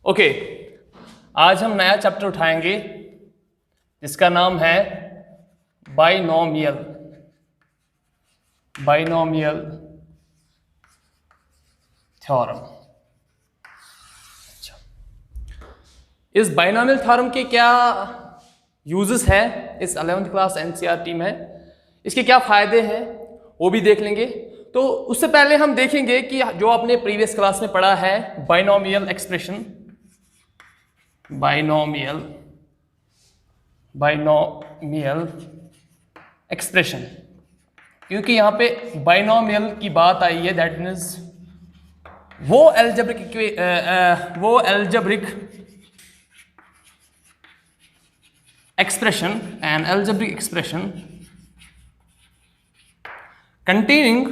Okay, आज हम नया चैप्टर उठाएंगे जिसका नाम है बाइनोमियल थ्योरम। अच्छा, इस बाइनोमियल थ्योरम के क्या यूजेस हैं इस 11th क्लास एनसीईआरटी में, इसके क्या फायदे हैं वो भी देख लेंगे। तो उससे पहले हम देखेंगे कि जो आपने प्रीवियस क्लास में पढ़ा है बाइनोमियल एक्सप्रेशन, क्योंकि यहाँ पे बाइनोमियल की बात आई है, दैट मीन्स वो algebraic expression, an algebraic expression containing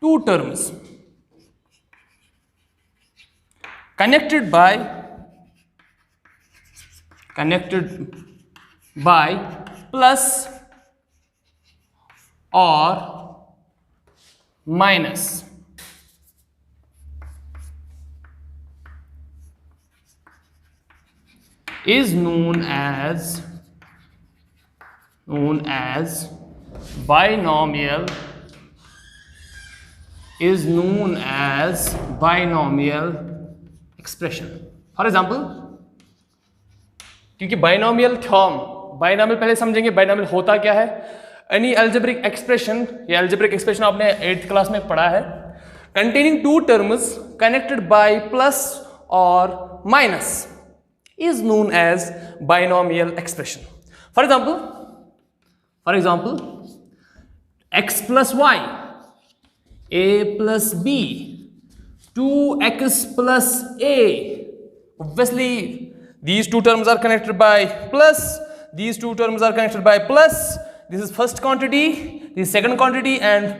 two terms connected by plus or minus is known as binomial expression. For example, क्योंकि बाइनोमियल थ्योरम, बाइनोमियल पहले समझेंगे बाइनोमियल होता क्या है। एनी एल्जेब्रिक एक्सप्रेशन, ये एल्जेब्रिक एक्सप्रेशन आपने 8th class में पढ़ा है, containing two terms connected by plus और minus is known as binomial expression. For example, x plus y, a plus b, 2x plus a. Obviously, these two terms are connected by plus. These two terms are connected by plus. This is first quantity, this is second quantity, and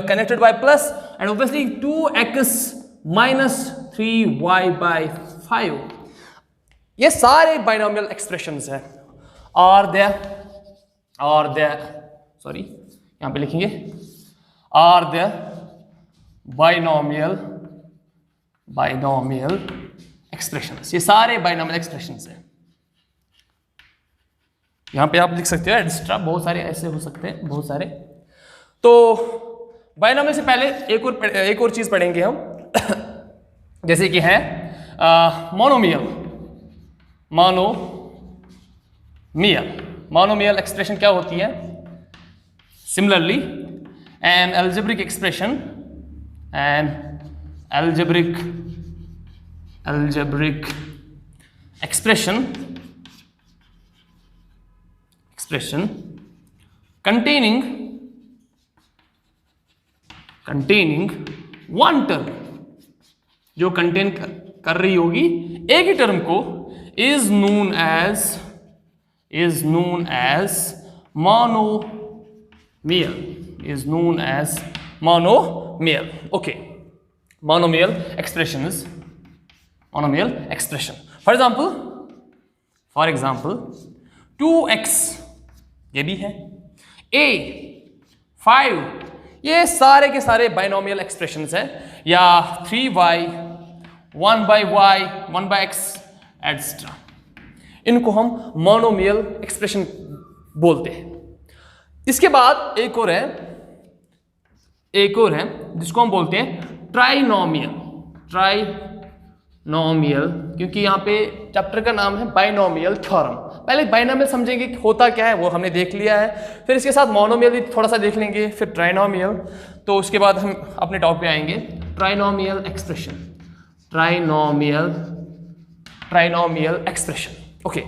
connected by plus. And obviously, 2x minus 3y by 5. ये सारे binomial expressions हैं। और यहां पे लिखेंगे are the binomial expressions, ये सारे binomial expressions हैं। यहां पे आप लिख सकते हो एक्स्ट्रा, बहुत सारे ऐसे हो सकते हैं, बहुत सारे। तो बाइनोमियल से पहले एक और चीज पढ़ेंगे हम जैसे कि है मोनोमियल एक्सप्रेशन क्या होती है। Similarly an algebraic expression containing one term, जो कंटेन कर रही होगी एक ही टर्म को, is known as monomial. Okay, monomial expression. For example, 2x ये भी है, a 5, ये सारे के सारे बाइनोमियल एक्सप्रेशंस हैं। या 3y, 1 by y, 1 by x etcetera, इनको हम मोनोमियल एक्सप्रेशन बोलते हैं। इसके बाद एक और है जिसको हम बोलते हैं ट्राइनोमियल, क्योंकि यहाँ पे चैप्टर का नाम है बाइनोमियल थ्योरम। पहले बाइनोमियल समझेंगे कि होता क्या है, वो हमने देख लिया है, फिर इसके साथ मोनोमियल भी थोड़ा सा देख लेंगे, फिर ट्राइनोमियल, तो उसके बाद हम अपने टॉपिक पे आएंगे ट्राइनोमियल एक्सप्रेशन। ओके,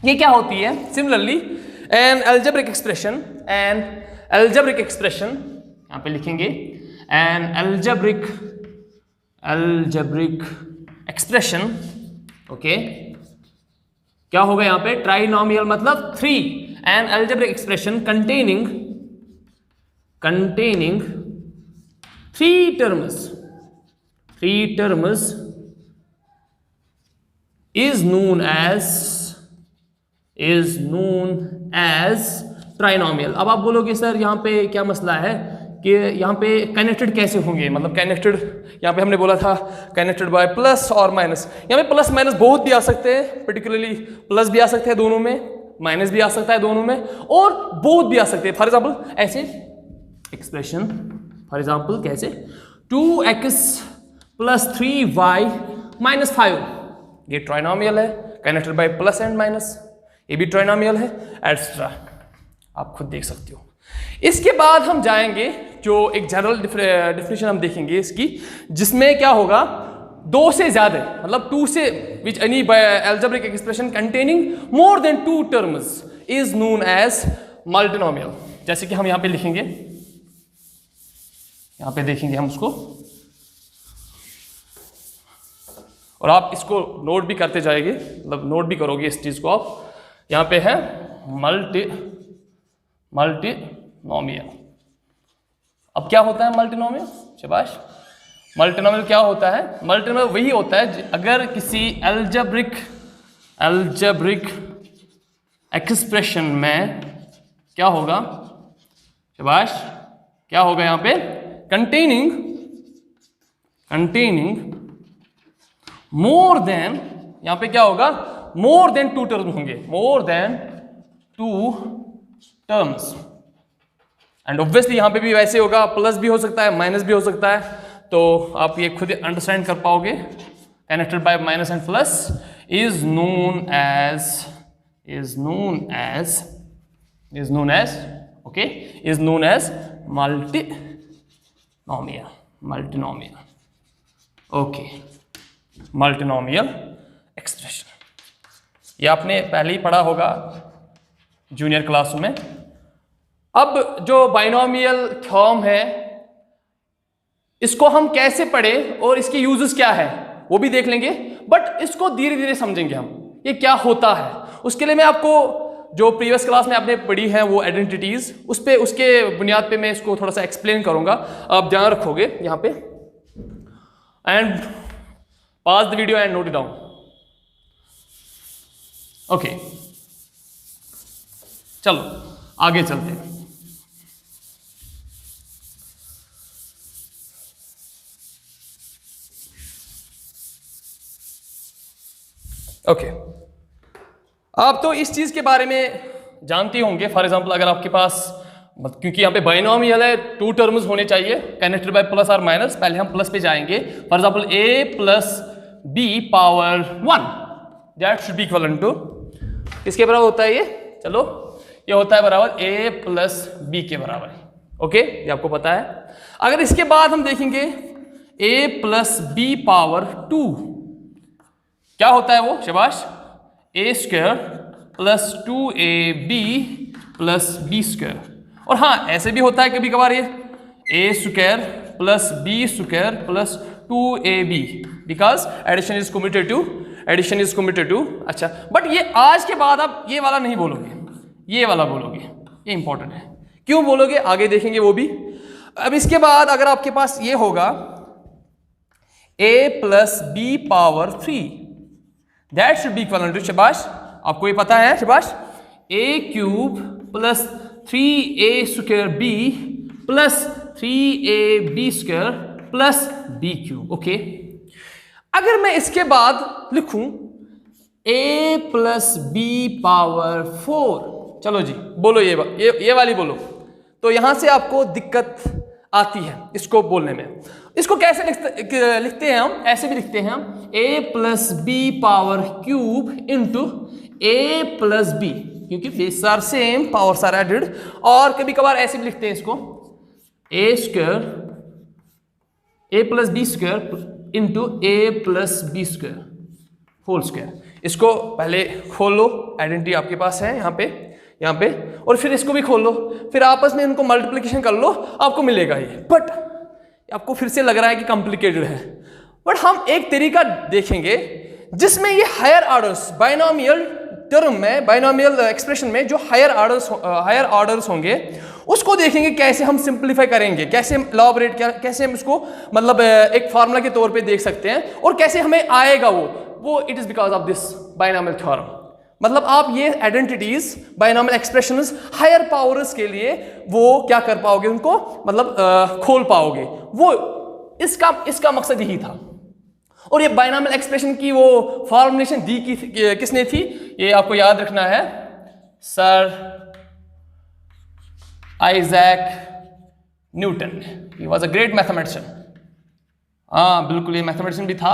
ये क्या होती है। सिमिलरली एन एल्जेब्रिक एक्सप्रेशन, यहाँ पे लिखेंगे एन एल्जेब्रिक एक्सप्रेशन। ओके, क्या होगा यहाँ पे, ट्राइनोमियल मतलब 3, an algebraic expression containing 3 terms is known as trinomial. अब आप बोलोगे सर यहाँ पे क्या मसला है कि यहाँ पे कनेक्टेड कैसे होंगे, मतलब कनेक्टेड यहाँ पे हमने बोला था कनेक्टेड बाय प्लस और माइनस। यहाँ पे प्लस माइनस बहुत भी आ सकते हैं, पर्टिकुलरली प्लस भी आ सकते हैं दोनों में, माइनस भी आ सकता है दोनों में, और बहुत भी आ सकते हैं। फॉर एग्जाम्पल ऐसे एक्सप्रेशन, फॉर एग्जाम्पल कैसे 2x + 3y - 5, ये ट्राइनोमियल है connected by plus and minus, ये भी ट्राइनोमियल है, एटसेट्रा। आप खुद देख सकते हो। इसके बाद हम जाएंगे जो एक जनरल डिफिनेशन हम देखेंगे इसकी, जिसमें क्या होगा, दो से ज्यादा, मतलब टू से, which any algebraic expression containing more than 2 terms is known as multinomial. जैसे कि हम यहाँ पे लिखेंगे, यहाँ पे देखेंगे हम उसको, और आप इसको नोट भी करते जाएंगे, मतलब नोट भी करोगे इस चीज को आप। यहाँ पे है मल्टीनोमियल। अब क्या होता है मल्टीनोमियल? शाबाश। मल्टीनोमियल क्या होता है? मल्टीनोमियल वही होता है अगर किसी एल्जेब्रिक एक्सप्रेशन में क्या होगा, शाबाश, क्या होगा यहाँ पे, कंटेनिंग मोर देन, यहाँ पे क्या होगा, मोर देन 2 टर्म होंगे, मोर देन 2 टर्म्स। एंड ऑब्वियसली यहाँ पे भी वैसे होगा, प्लस भी हो सकता है, माइनस भी हो सकता है, तो आप ये खुद अंडरस्टैंड कर पाओगे। Connected by minus and plus is known as multinomial. Okay, multinomial expression, ये आपने पहले ही पढ़ा होगा जूनियर क्लास में। अब जो बाइनोमियल थ्योरम है, इसको हम कैसे पढ़ें और इसके यूजेस क्या है वो भी देख लेंगे, बट इसको धीरे धीरे समझेंगे हम, ये क्या होता है। उसके लिए मैं आपको जो प्रीवियस क्लास में आपने पढ़ी है वो आइडेंटिटीज, उसके बुनियाद पे मैं इसको थोड़ा सा एक्सप्लेन करूंगा, आप ध्यान रखोगे यहाँ पे। And pause the video and note it down. Okay, चलो आगे चलते हैं। ओके, आप तो इस चीज के बारे में जानते होंगे। फॉर एग्जांपल अगर आपके पास, क्योंकि यहाँ पे बाइनोमियल है, 2 टर्म्स होने चाहिए कनेक्टेड बाय प्लस और माइनस। पहले हम प्लस पे जाएंगे। For example a + b power 1 that should be equal to, किसके बराबर होता है ये? चलो, ये होता है बराबर a + b के बराबर। ओके, ये आपको पता है। अगर इसके बाद हम देखेंगे a + b पावर 2, क्या होता है वो? शाबाश, a² + 2ab + b²। और हाँ, ऐसे भी होता है कभी कभार ये a² + b² + 2ab, because addition is commutative too. अच्छा, बट ये आज के बाद आप ये वाला नहीं बोलोगे, ये वाला बोलोगे, ये इंपॉर्टेंट है। क्यों बोलोगे आगे देखेंगे वो भी। अब इसके बाद अगर आपके पास ये होगा a + b power 3 that should be equal to, शाबाश, आपको ये पता है, शाबाश, a³ + 3a² b + 3ab² + b³। Okay, अगर मैं इसके बाद लिखूं a + b पावर 4, चलो जी बोलो, ये वाली बोलो, तो यहां से आपको दिक्कत आती है इसको बोलने में। इसको कैसे लिखते हैं हम? ऐसे भी लिखते हैं हम, a + b power 3 into a + b, क्योंकि base are same, powers are added. और कभी कभार ऐसे भी लिखते हैं इसको, a + b² into a + b² whole square. इसको पहले खोल लो, आइडेंटिटी आपके पास है यहाँ पे, और फिर इसको भी खोल लो, फिर आपस में इनको मल्टीप्लिकेशन कर लो, आपको मिलेगा ये। बट आपको फिर से लग रहा है कि कॉम्प्लिकेटेड है, बट हम एक तरीका देखेंगे जिसमें ये हायर ऑर्डर्स, बाइनोमियल टर्म में, बाइनोमियल एक्सप्रेशन में जो हायर ऑर्डर्स होंगे, उसको देखेंगे कैसे हम सिंप्लीफाई करेंगे, कैसे एलॉबरेट, कैसे हम इसको मतलब एक फार्मूला के तौर पे देख सकते हैं, और कैसे हमें आएगा वो it is because of this binomial theorem. मतलब आप ये identities binomial expressions higher powers के लिए वो क्या कर पाओगे, उनको मतलब खोल पाओगे। वो इसका मकसद यही था। और ये बाइनोमियल एक्सप्रेशन की वो फॉर्मुलेशन दी किसने थी, ये आपको याद रखना है, sir Isaac Newton. He was a great mathematician. हाँ बिल्कुल, ये मैथमेटिशियन भी था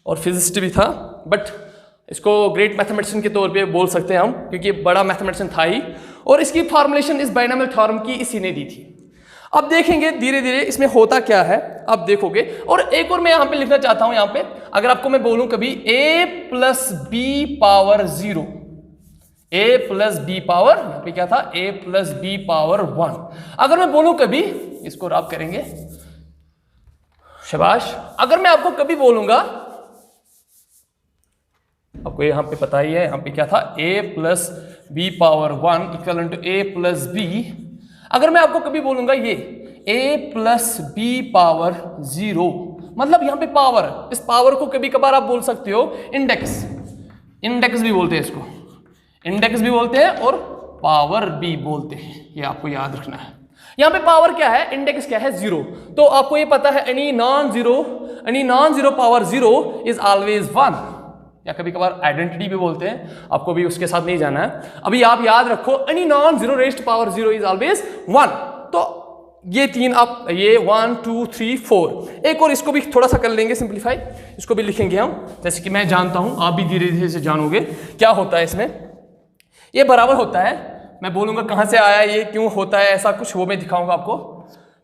और फिजिसिस्ट भी था, बट इसको ग्रेट मैथमेटिशियन के तौर पे बोल सकते हैं हम, क्योंकि बड़ा मैथमेटिशियन था ही। और इसकी फॉर्मुलेशन इस बाइनोमियल थ्योरम की इसी ने दी थी। अब देखेंगे धीरे धीरे इसमें होता क्या है, अब देखोगे। और एक और मैं यहाँ पे लिखना चाहता हूँ, यहाँ पे अगर आपको मैं बोलूँ कभी a plus B power 0, a plus B power, यहाँ पे क्या था, a प्लस बी पावर 1, अगर मैं बोलूँ कभी, इसको रब करेंगे, शाबाश। अगर मैं आपको कभी बोलूंगा, आपको यहाँ पे पता ही है, यहाँ पे क्या था, a plus B power 1 equal to a plus B. अगर मैं आपको कभी बोलूंगा ये a प्लस बी पावर 0, मतलब यहाँ पे पावर, इस पावर को कभी कभार आप बोल सकते हो इंडेक्स, इंडेक्स भी बोलते हैं इसको, इंडेक्स भी बोलते हैं और पावर भी बोलते हैं, ये आपको याद रखना है। यहाँ पे पावर क्या है, इंडेक्स क्या है, 0। तो आपको ये पता है any non zero power 0 is always 1, या कभी कभार आइडेंटिटी भी बोलते हैं, आपको भी उसके साथ नहीं जाना है। अभी आप याद रखो, any non zero raised power 0 is always 1। तो ये तीन आप, ये 1 2 3 4, एक और इसको भी थोड़ा सा कर लेंगे सिंप्लीफाई, इसको भी लिखेंगे हम, जैसे कि मैं जानता हूं, आप भी धीरे धीरे से जानोगे क्या होता है इसमें। ये बराबर होता है, मैं बोलूंगा कहां से आया, ये क्यों होता है, ऐसा कुछ वो मैं दिखाऊंगा आपको।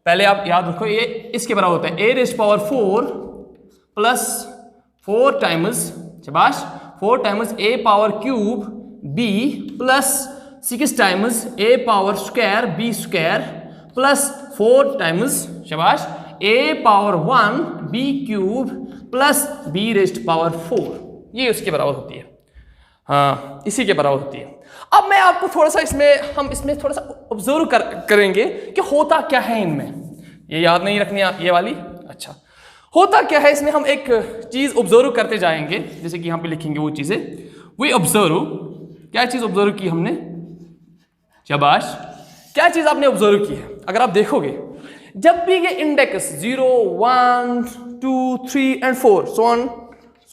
पहले आप याद रखो, ये इसके बराबर होता है a rays power 4 plus 4 times, शाबाश, 4 times a power cube b plus 6 times a power square b square plus 4 times, शाबाश, a power 1 b cube plus b raised power 4, ये उसके बराबर होती है। हाँ, इसी के बराबर होती है। अब मैं आपको थोड़ा सा हम इसमें थोड़ा सा ऑब्जर्व करेंगे कि होता क्या है इनमें। ये याद नहीं रखनी ये वाली, अच्छा, होता क्या है इसमें, हम एक चीज ऑब्जर्व करते जाएंगे, जैसे कि यहाँ पे लिखेंगे वो चीजें। वी ऑब्जर्व, क्या चीज ऑब्जर्व की हमने, शाबाश, क्या चीज आपने ऑब्जर्व की है। अगर आप देखोगे, जब भी ये index 0 1 2 3 and 4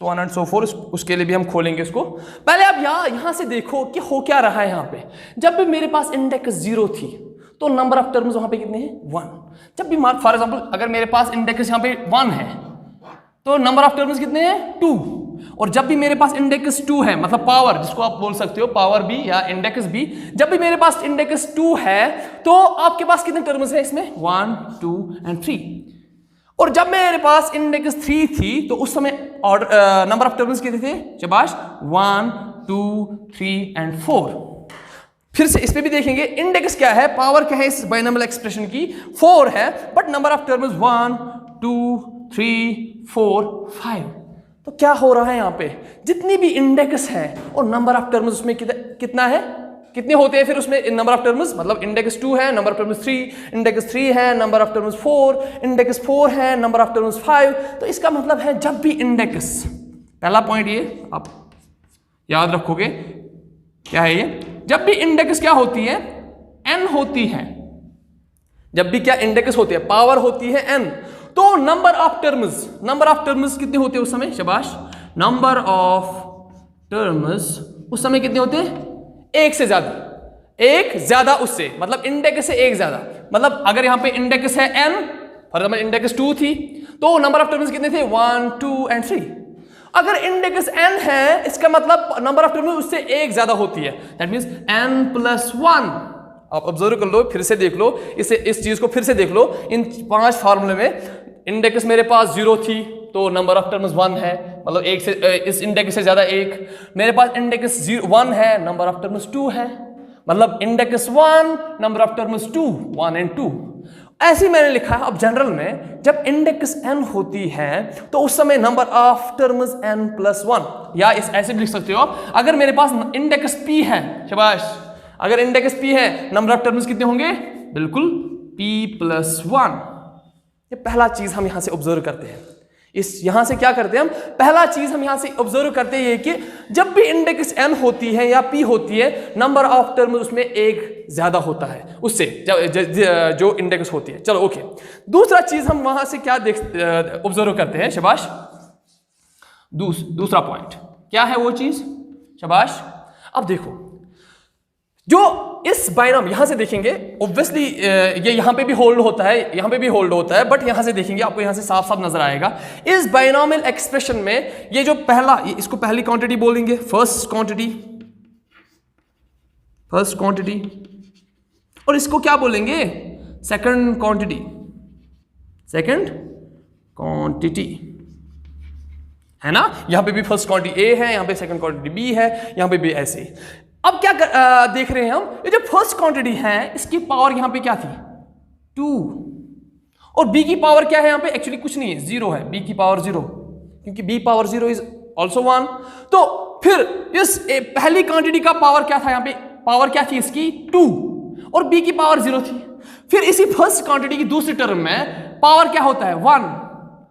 so on and so fourth, उसके लिए भी हम खोलेंगे इसको। पहले आप यहां से देखो कि हो क्या रहा है यहाँ पे। जब भी मेरे पास इंडेक्स 0 थी तो नंबर ऑफ टर्म्स वहां पे कितने हैं, 1। जब भी फॉर एग्जांपल अगर मेरे पास इंडेक्स यहाँ पे 1 है तो नंबर ऑफ टर्म्स कितने हैं, 2। और जब भी मेरे पास इंडेक्स 2 है, मतलब पावर जिसको आप बोल सकते हो पावर बी या इंडेक्स बी, जब भी मेरे पास इंडेक्स 2 है तो आपके पास कितने टर्म्स है इसमें, 1 2 एंड 3। और जब मेरे पास इंडेक्स 3 थी तो उस समय नंबर ऑफ टर्म्स कितने थे, शाबाश, 1 2 3 एंड 4। फिर से इस पे भी देखेंगे, इंडेक्स क्या है, पावर क्या है इस बाइनोमियल एक्सप्रेशन की, 4 है, बट नंबर ऑफ टर्म्स 1 2 3 4 5। तो क्या हो रहा है यहाँ पे, जितनी भी इंडेक्स है और नंबर ऑफ टर्म्स उसमें कितना है, कितने होते हैं फिर उसमें नंबर ऑफ टर्म्स, मतलब इंडेक्स 2 है, नंबर ऑफ टर्म्स 3, इंडेक्स 3 है, नंबर ऑफ टर्म्स 4, इंडेक्स 4 है, नंबर ऑफ टर्म्स 5। तो इसका मतलब है जब भी इंडेक्स, पहला पॉइंट ये आप याद रखोगे, क्या है ये, जब भी इंडेक्स क्या होती है, n होती है, जब भी क्या इंडेक्स होती है, पावर होती है n, तो नंबर ऑफ टर्म्स कितने होते हैं उस समय, शाबाश, नंबर ऑफ टर्म्स उस समय कितने होते हैं, एक से ज्यादा, एक ज्यादा उससे, मतलब इंडेक्स से एक ज्यादा। मतलब अगर यहां पे इंडेक्स है n, फॉर एग्जाम्पल इंडेक्स 2 थी तो नंबर ऑफ टर्म्स कितने थे, 1 2 एंड 3। अगर इंडेक्स n है, इसका मतलब नंबर ऑफ टर्म्स उससे एक ज्यादा होती है, दैट मींस n प्लस 1। आप ऑब्जर्व कर लो, फिर से देख लो, इस चीज को फिर से देख लो। इन 5 फार्मूले में इंडेक्स मेरे पास 0 थी तो नंबर ऑफ टर्म्स 1 है, मतलब एक से इस इंडेक्स से ज्यादा एक। मेरे पास इंडेक्स 1 है, नंबर ऑफ टर्म्स 2 है, मतलब index 1 number of terms 2, 1 and 2। ऐसे ही मैंने लिखा है। अब जनरल में जब इंडेक्स n होती है तो उस समय number of terms n plus 1, या इस ऐसे भी लिख सकते हो, अगर मेरे पास इंडेक्स p है, शाबाश, अगर इंडेक्स p है, नंबर ऑफ टर्म्स कितने होंगे, बिल्कुल p प्लस 1। ये पहला चीज हम यहां से ऑब्जर्व करते हैं। इस यहां से क्या करते हैं हम, पहला चीज हम यहां से ऑब्जर्व करते हैं कि जब भी इंडेक्स n होती है या p होती है, नंबर ऑफ टर्म उसमें एक ज्यादा होता है उससे जो इंडेक्स होती है। चलो ओके, दूसरा चीज हम वहां से क्या ऑब्जर्व करते हैं, शाबाश। दूसरा पॉइंट क्या है वो चीज, शाबाश। अब देखो जो इस बाइनम यहां से देखेंगे, ऑब्वियसली ये यहां पे भी होल्ड होता है, यहां पे भी होल्ड होता है, बट यहां से देखेंगे आपको यहां से साफ साफ नजर आएगा इस बाइनोमियल एक्सप्रेशन में ये जो पहला, इसको पहली क्वांटिटी बोलेंगे, फर्स्ट क्वांटिटी, और इसको क्या बोलेंगे, सेकंड क्वांटिटी, है ना। यहां पे भी फर्स्ट क्वांटिटी ए है, यहां पे सेकंड क्वांटिटी बी है, यहां पे भी ऐसे। अब क्या देख रहे हैं हम, ये जो फर्स्ट क्वांटिटी है इसकी पावर यहां पे क्या थी, 2, और बी की पावर क्या है यहां पे, एक्चुअली कुछ नहीं है, 0 है, बी की पावर 0, क्योंकि बी पावर 0 इज ऑल्सो 1। तो फिर इस पहली क्वांटिटी का पावर क्या था, यहां पे पावर क्या थी इसकी, 2, और बी की पावर 0 थी। फिर इसी फर्स्ट क्वांटिटी की दूसरी टर्म में पावर क्या होता है, 1,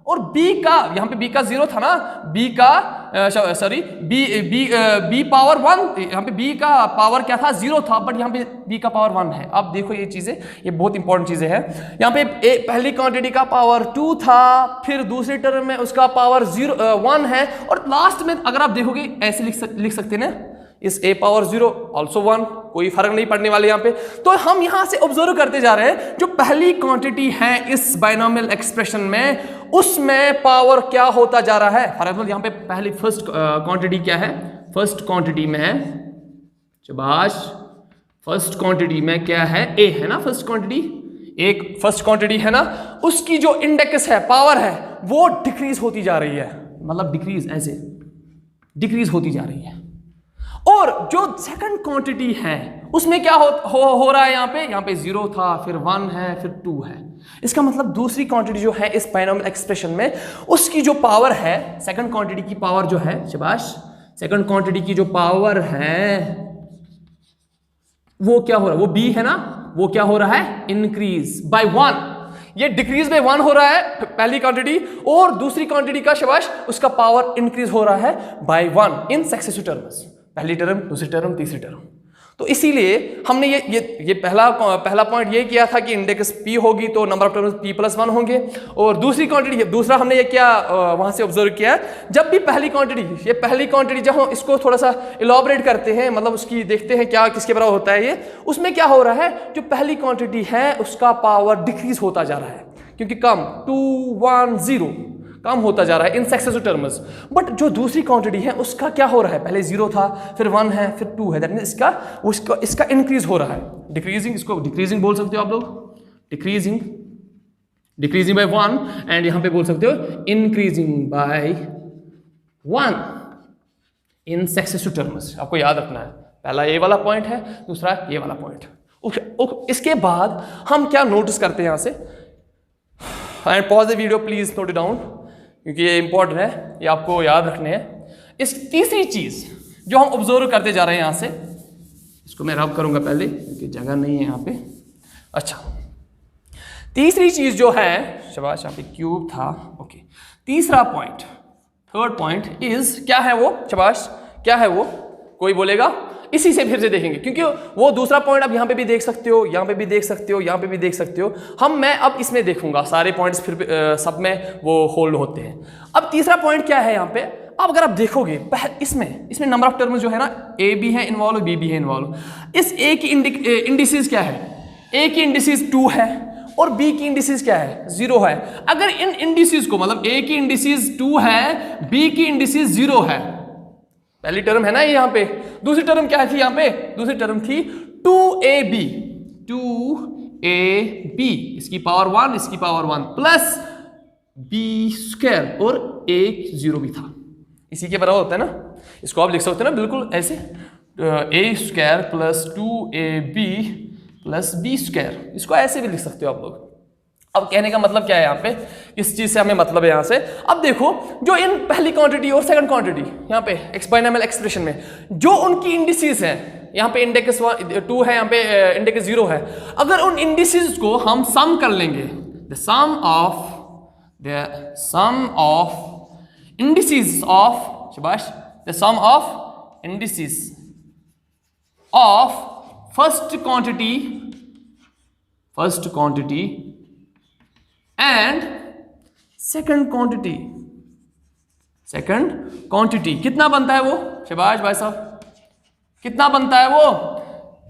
और बी का, यहां पे बी का 0 था ना, बी का बी पावर 1, यहां पे बी का पावर क्या था, 0 था, बट यहां पे बी का पावर 1 है। अब देखो ये चीजें, ये बहुत इंपॉर्टेंट चीजें हैं। यहां पे पहली क्वांटिटी का पावर 2 था, फिर दूसरी टर्म में उसका पावर 1 है, और लास्ट में अगर आप देखोगे ऐसे लिख सकते हैं ना, इस a पावर 0 ऑल्सो 1, कोई फर्क नहीं पड़ने वाले यहां पे। तो हम यहां से ऑब्जर्व करते जा रहे हैं जो पहली क्वांटिटी है इस बाइनोमियल एक्सप्रेशन में, उसमें पावर क्या होता जा रहा है। फॉर एग्जाम्पल यहां पे पहली फर्स्ट क्वांटिटी क्या है, फर्स्ट क्वांटिटी में, शाबाश, फर्स्ट क्वांटिटी में क्या है, a है ना, फर्स्ट क्वांटिटी, एक फर्स्ट क्वांटिटी है ना, उसकी जो इंडेक्स है, पावर है, वो डिक्रीज होती जा रही है, मतलब डिक्रीज, ऐसे डिक्रीज होती जा रही है। और जो सेकंड क्वांटिटी है उसमें क्या हो रहा है, यहां पे 0 था, फिर 1 है, फिर 2 है। इसका मतलब दूसरी क्वांटिटी जो है इस बाइनोमियल एक्सप्रेशन में, उसकी जो पावर है, सेकंड क्वांटिटी की पावर जो है, शाबाश, सेकंड क्वांटिटी की जो पावर है वो क्या हो रहा है, वो b है ना, वो क्या हो रहा है, इंक्रीज बाय 1। ये डिक्रीज बाय 1 हो रहा है पहली क्वांटिटी, और दूसरी क्वांटिटी का, शाबाश, उसका पावर इंक्रीज हो रहा है बाय 1 इन सक्सेसिव टर्म्स, पहली टर्म, दूसरी टर्म, तीसरी टर्म। तो इसीलिए हमने ये पहला पॉइंट ये किया था कि इंडेक्स p होगी तो नंबर ऑफ टर्म्स p+1 होंगे। और दूसरी क्वांटिटी, दूसरा हमने ये क्या वहां से ऑब्जर्व किया, जब भी पहली क्वांटिटी, ये पहली क्वांटिटी जब हम इसको थोड़ा सा इलॉबरेट करते हैं, मतलब उसकी देखते हैं क्या किसके बराबर होता है, ये उसमें क्या हो रहा है, जो पहली क्वांटिटी है उसका पावर डिक्रीज होता जा रहा है, क्योंकि कम 2 1 0 कम होता जा रहा है इन सक्सेसिव टर्म्स। बट जो दूसरी क्वांटिटी है उसका क्या हो रहा है, पहले 0 था, फिर 1 है, फिर 2 है, दैट मींस इसका इंक्रीज हो रहा है, डिक्रीजिंग, इसको डिक्रीजिंग बोल सकते हो आप लोग, डिक्रीजिंग बाय 1, एंड यहां पे बोल सकते हो increasing by 1 in successive terms. आपको याद रखना है, पहला ये वाला पॉइंट है, दूसरा ये वाला पॉइंट। इसके बाद हम क्या नोटिस करते हैं यहां से, and pause the video please, note it down, क्योंकि ये इंपॉर्टेंट है, ये आपको याद रखने हैं। इस तीसरी चीज जो हम ऑब्जर्व करते जा रहे हैं यहां से, इसको मैं रब करूंगा पहले क्योंकि जगह नहीं है यहां पे। अच्छा, तीसरी चीज जो है, शाबाश, यहां पे क्यूब था, ओके। तीसरा पॉइंट, थर्ड पॉइंट इज, क्या है वो, शाबाश, क्या है वो, कोई बोलेगा, इसी से फिर से देखेंगे, क्योंकि वो दूसरा पॉइंट आप यहां पे भी देख सकते हो, यहां पे भी देख सकते हो, यहां पे भी देख सकते हो। मैं अब इसमें देखूंगा, सारे पॉइंट्स फिर सब में वो होल्ड होते हैं। अब तीसरा पॉइंट क्या है यहां पे, अब अगर आप देखोगे इसमें नंबर ऑफ टर्म्स जो है ना, ए भी है इन्वॉल्व, बी भी है इन्वॉल्व। इस ए की इंडिसेस क्या है, ए की इंडिसेस 2 है और बी की इंडिसेस क्या है, 0 है। अगर इन इंडिसेस को, मतलब ए की इंडिसेस 2 है, बी की इंडिसेस 0 है, पहली टर्म है ना ये यहां पे, दूसरी टर्म क्या थी यहां पे, दूसरी टर्म थी 2ab, इसकी पावर 1, इसकी पावर 1 प्लस b², और एक 0 भी था, इसी के बराबर होता है ना। इसको आप लिख सकते हैं ना बिल्कुल ऐसे, a² plus 2ab plus b², इसको ऐसे भी लिख सकते हो आप लोग। अब कहने का मतलब क्या है यहाँ पे, इस चीज से हमें मतलब है यहाँ से। अब देखो जो इन पहली क्वांटिटी और सेकंड क्वांटिटी यहाँ पे बाइनोमियल एक्सप्रेशन में जो उनकी इंडिसेस हैं, यहाँ पे इंडेक्स 2 है, यहाँ पे इंडेक्स 0 है, अगर उन इंडिसेस को हम सम कर लेंगे, the sum of the sum of indices of, शाबाश, the sum of indices of first quantity and second quantity कितना बनता है वो, शाबाश भाई साहब, कितना बनता है वो,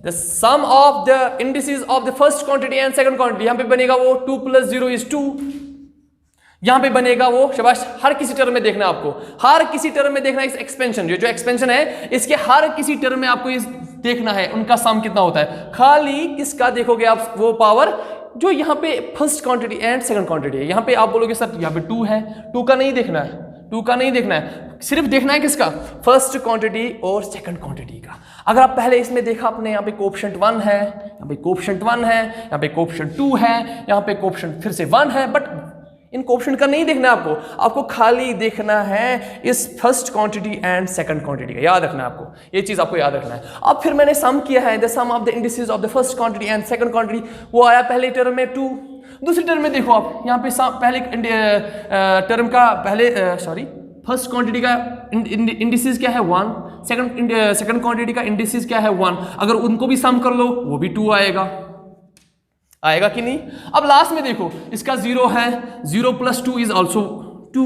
the sum of the indices of the first quantity and second quantity, यहां पे बनेगा वो 2 + 0 = 2, यहां पे बनेगा वो, शाबाश, हर किसी टर्म में देखना आपको, हर किसी टर्म में देखना, इस एक्सपेंशन जो एक्सपेंशन है इसके हर किसी टर्म में आपको इस देखना है उनका सम कितना होता है। खाली किसका देखोगे आप, वो पावर जो यहाँ पे first quantity and second quantity है। यहाँ पे आप बोलोगे सर यहाँ पे 2 है, 2 का नहीं देखना है, 2 का नहीं देखना है, सिर्फ देखना है किसका, फर्स्ट क्वांटिटी और सेकंड क्वांटिटी का। अगर आप पहले इसमें देखा आपने, यहाँ पे कोएफिशिएंट 1 है, यहाँ पे कोएफिशिएंट 1 है, यहाँ पे कोएफिशिएंट 2 है, यहाँ पे कोएफिशिएंट फिर से 1 है, बट इन कोएफिशिएंट का नहीं देखना है आपको खाली देखना है इस first quantity and second quantity का, याद रखना है आपको, ये चीज आपको याद रखना है। अब फिर मैंने सम किया है, the sum of the indices of the first quantity and second quantity, वो आया पहले टर्म में 2, दूसरी टर्म में देखो आप, यहाँ पे पहले टर्म का फर्स्ट क्वांटिटी का इंडिसेस क्या है 1, सेकंड क्वांटिटी का इंडिसेस क्या है 1, अगर उनको भी सम कर लो वो भी 2 आएगा कि नहीं। अब लास्ट में देखो इसका 0 है, 0 + 2 = 2।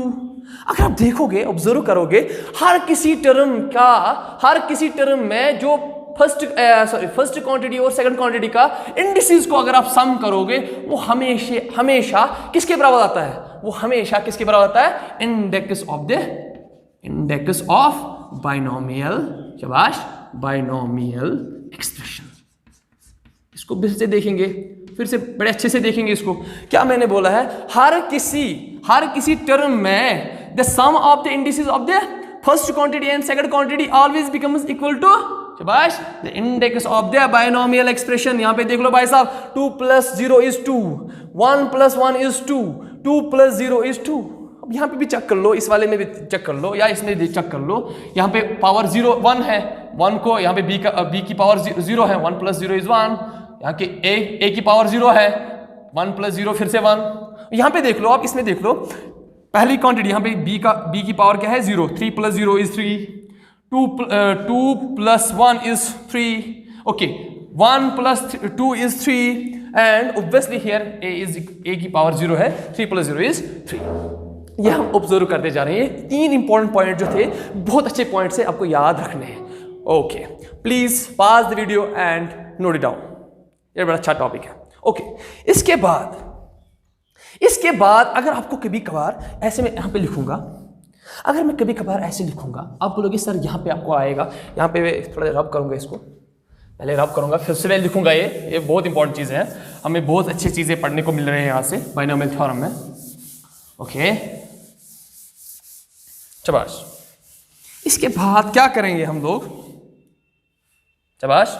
अगर आप देखोगे, ऑब्जर्व करोगे, हर किसी टर्म में जो फर्स्ट क्वांटिटी और सेकंड क्वांटिटी का इंडिसेस को अगर आप सम करोगे वो हमेशा किसके बराबर आता है, वो हमेशा किसके बराबर आता है, इंडेक्स ऑफ बाइनोमियल, शाबाश, बाइनोमियल एक्सप्रेशन। इसको फिर से देखेंगे, फिर से बड़े अच्छे से देखेंगे इसको। क्या मैंने बोला है, हर किसी टर्म में the sum of the indices of the first quantity and second quantity always becomes equal to, शाबाश, the index of the binomial expression. यहां पे देख लो भाई साहब, 2 + 0 = 2, 1 + 1 = 2, 2 + 0 = 2। अब यहाँ पे भी चेक कर लो, इस वाले में भी चेक कर लो, या इसमें भी चेक कर लो। यहाँ पे पावर 1 है, 1 को यहाँ पे b की पावर 0 है, 1 + 0 = 1। यहाँ के a की पावर 0 है, 1 + 0 फिर से 1। यहाँ पे देख लो आप, इसमें देख लो, पहली क्वांटिटी यहाँ पे b की पावर क्या है 0, 3 + 0 = 3, 2 + 1 = 3, okay, 1 + 2 = 3, and obviously here a की पावर 0 है, 3 + 0 = 3। ये हम ऑब्जर्व करते जा रहे हैं। 3 इंपॉर्टेंट पॉइंट जो थे, बहुत अच्छे पॉइंट से आपको याद रखने हैं। Okay, please pause the video and note it down, ये बड़ा अच्छा टॉपिक है। ओके, इसके बाद अगर आपको कभी कभार ऐसे में यहाँ पे लिखूंगा, अगर मैं कभी कभार ऐसे लिखूंगा, आप बोलोगे सर यहाँ पे आपको आएगा, यहाँ पे थोड़ा रब करूंगा, इसको पहले रब करूंगा फिर से मैं लिखूंगा। ये बहुत इंपॉर्टेंट चीज़ें हैं, हमें बहुत अच्छी चीज़ें पढ़ने को मिल रही हैं यहाँ से बाइनोमियल थ्योरम में। ओके, शाबाश। इसके बाद क्या करेंगे हम लोग, शाबाश।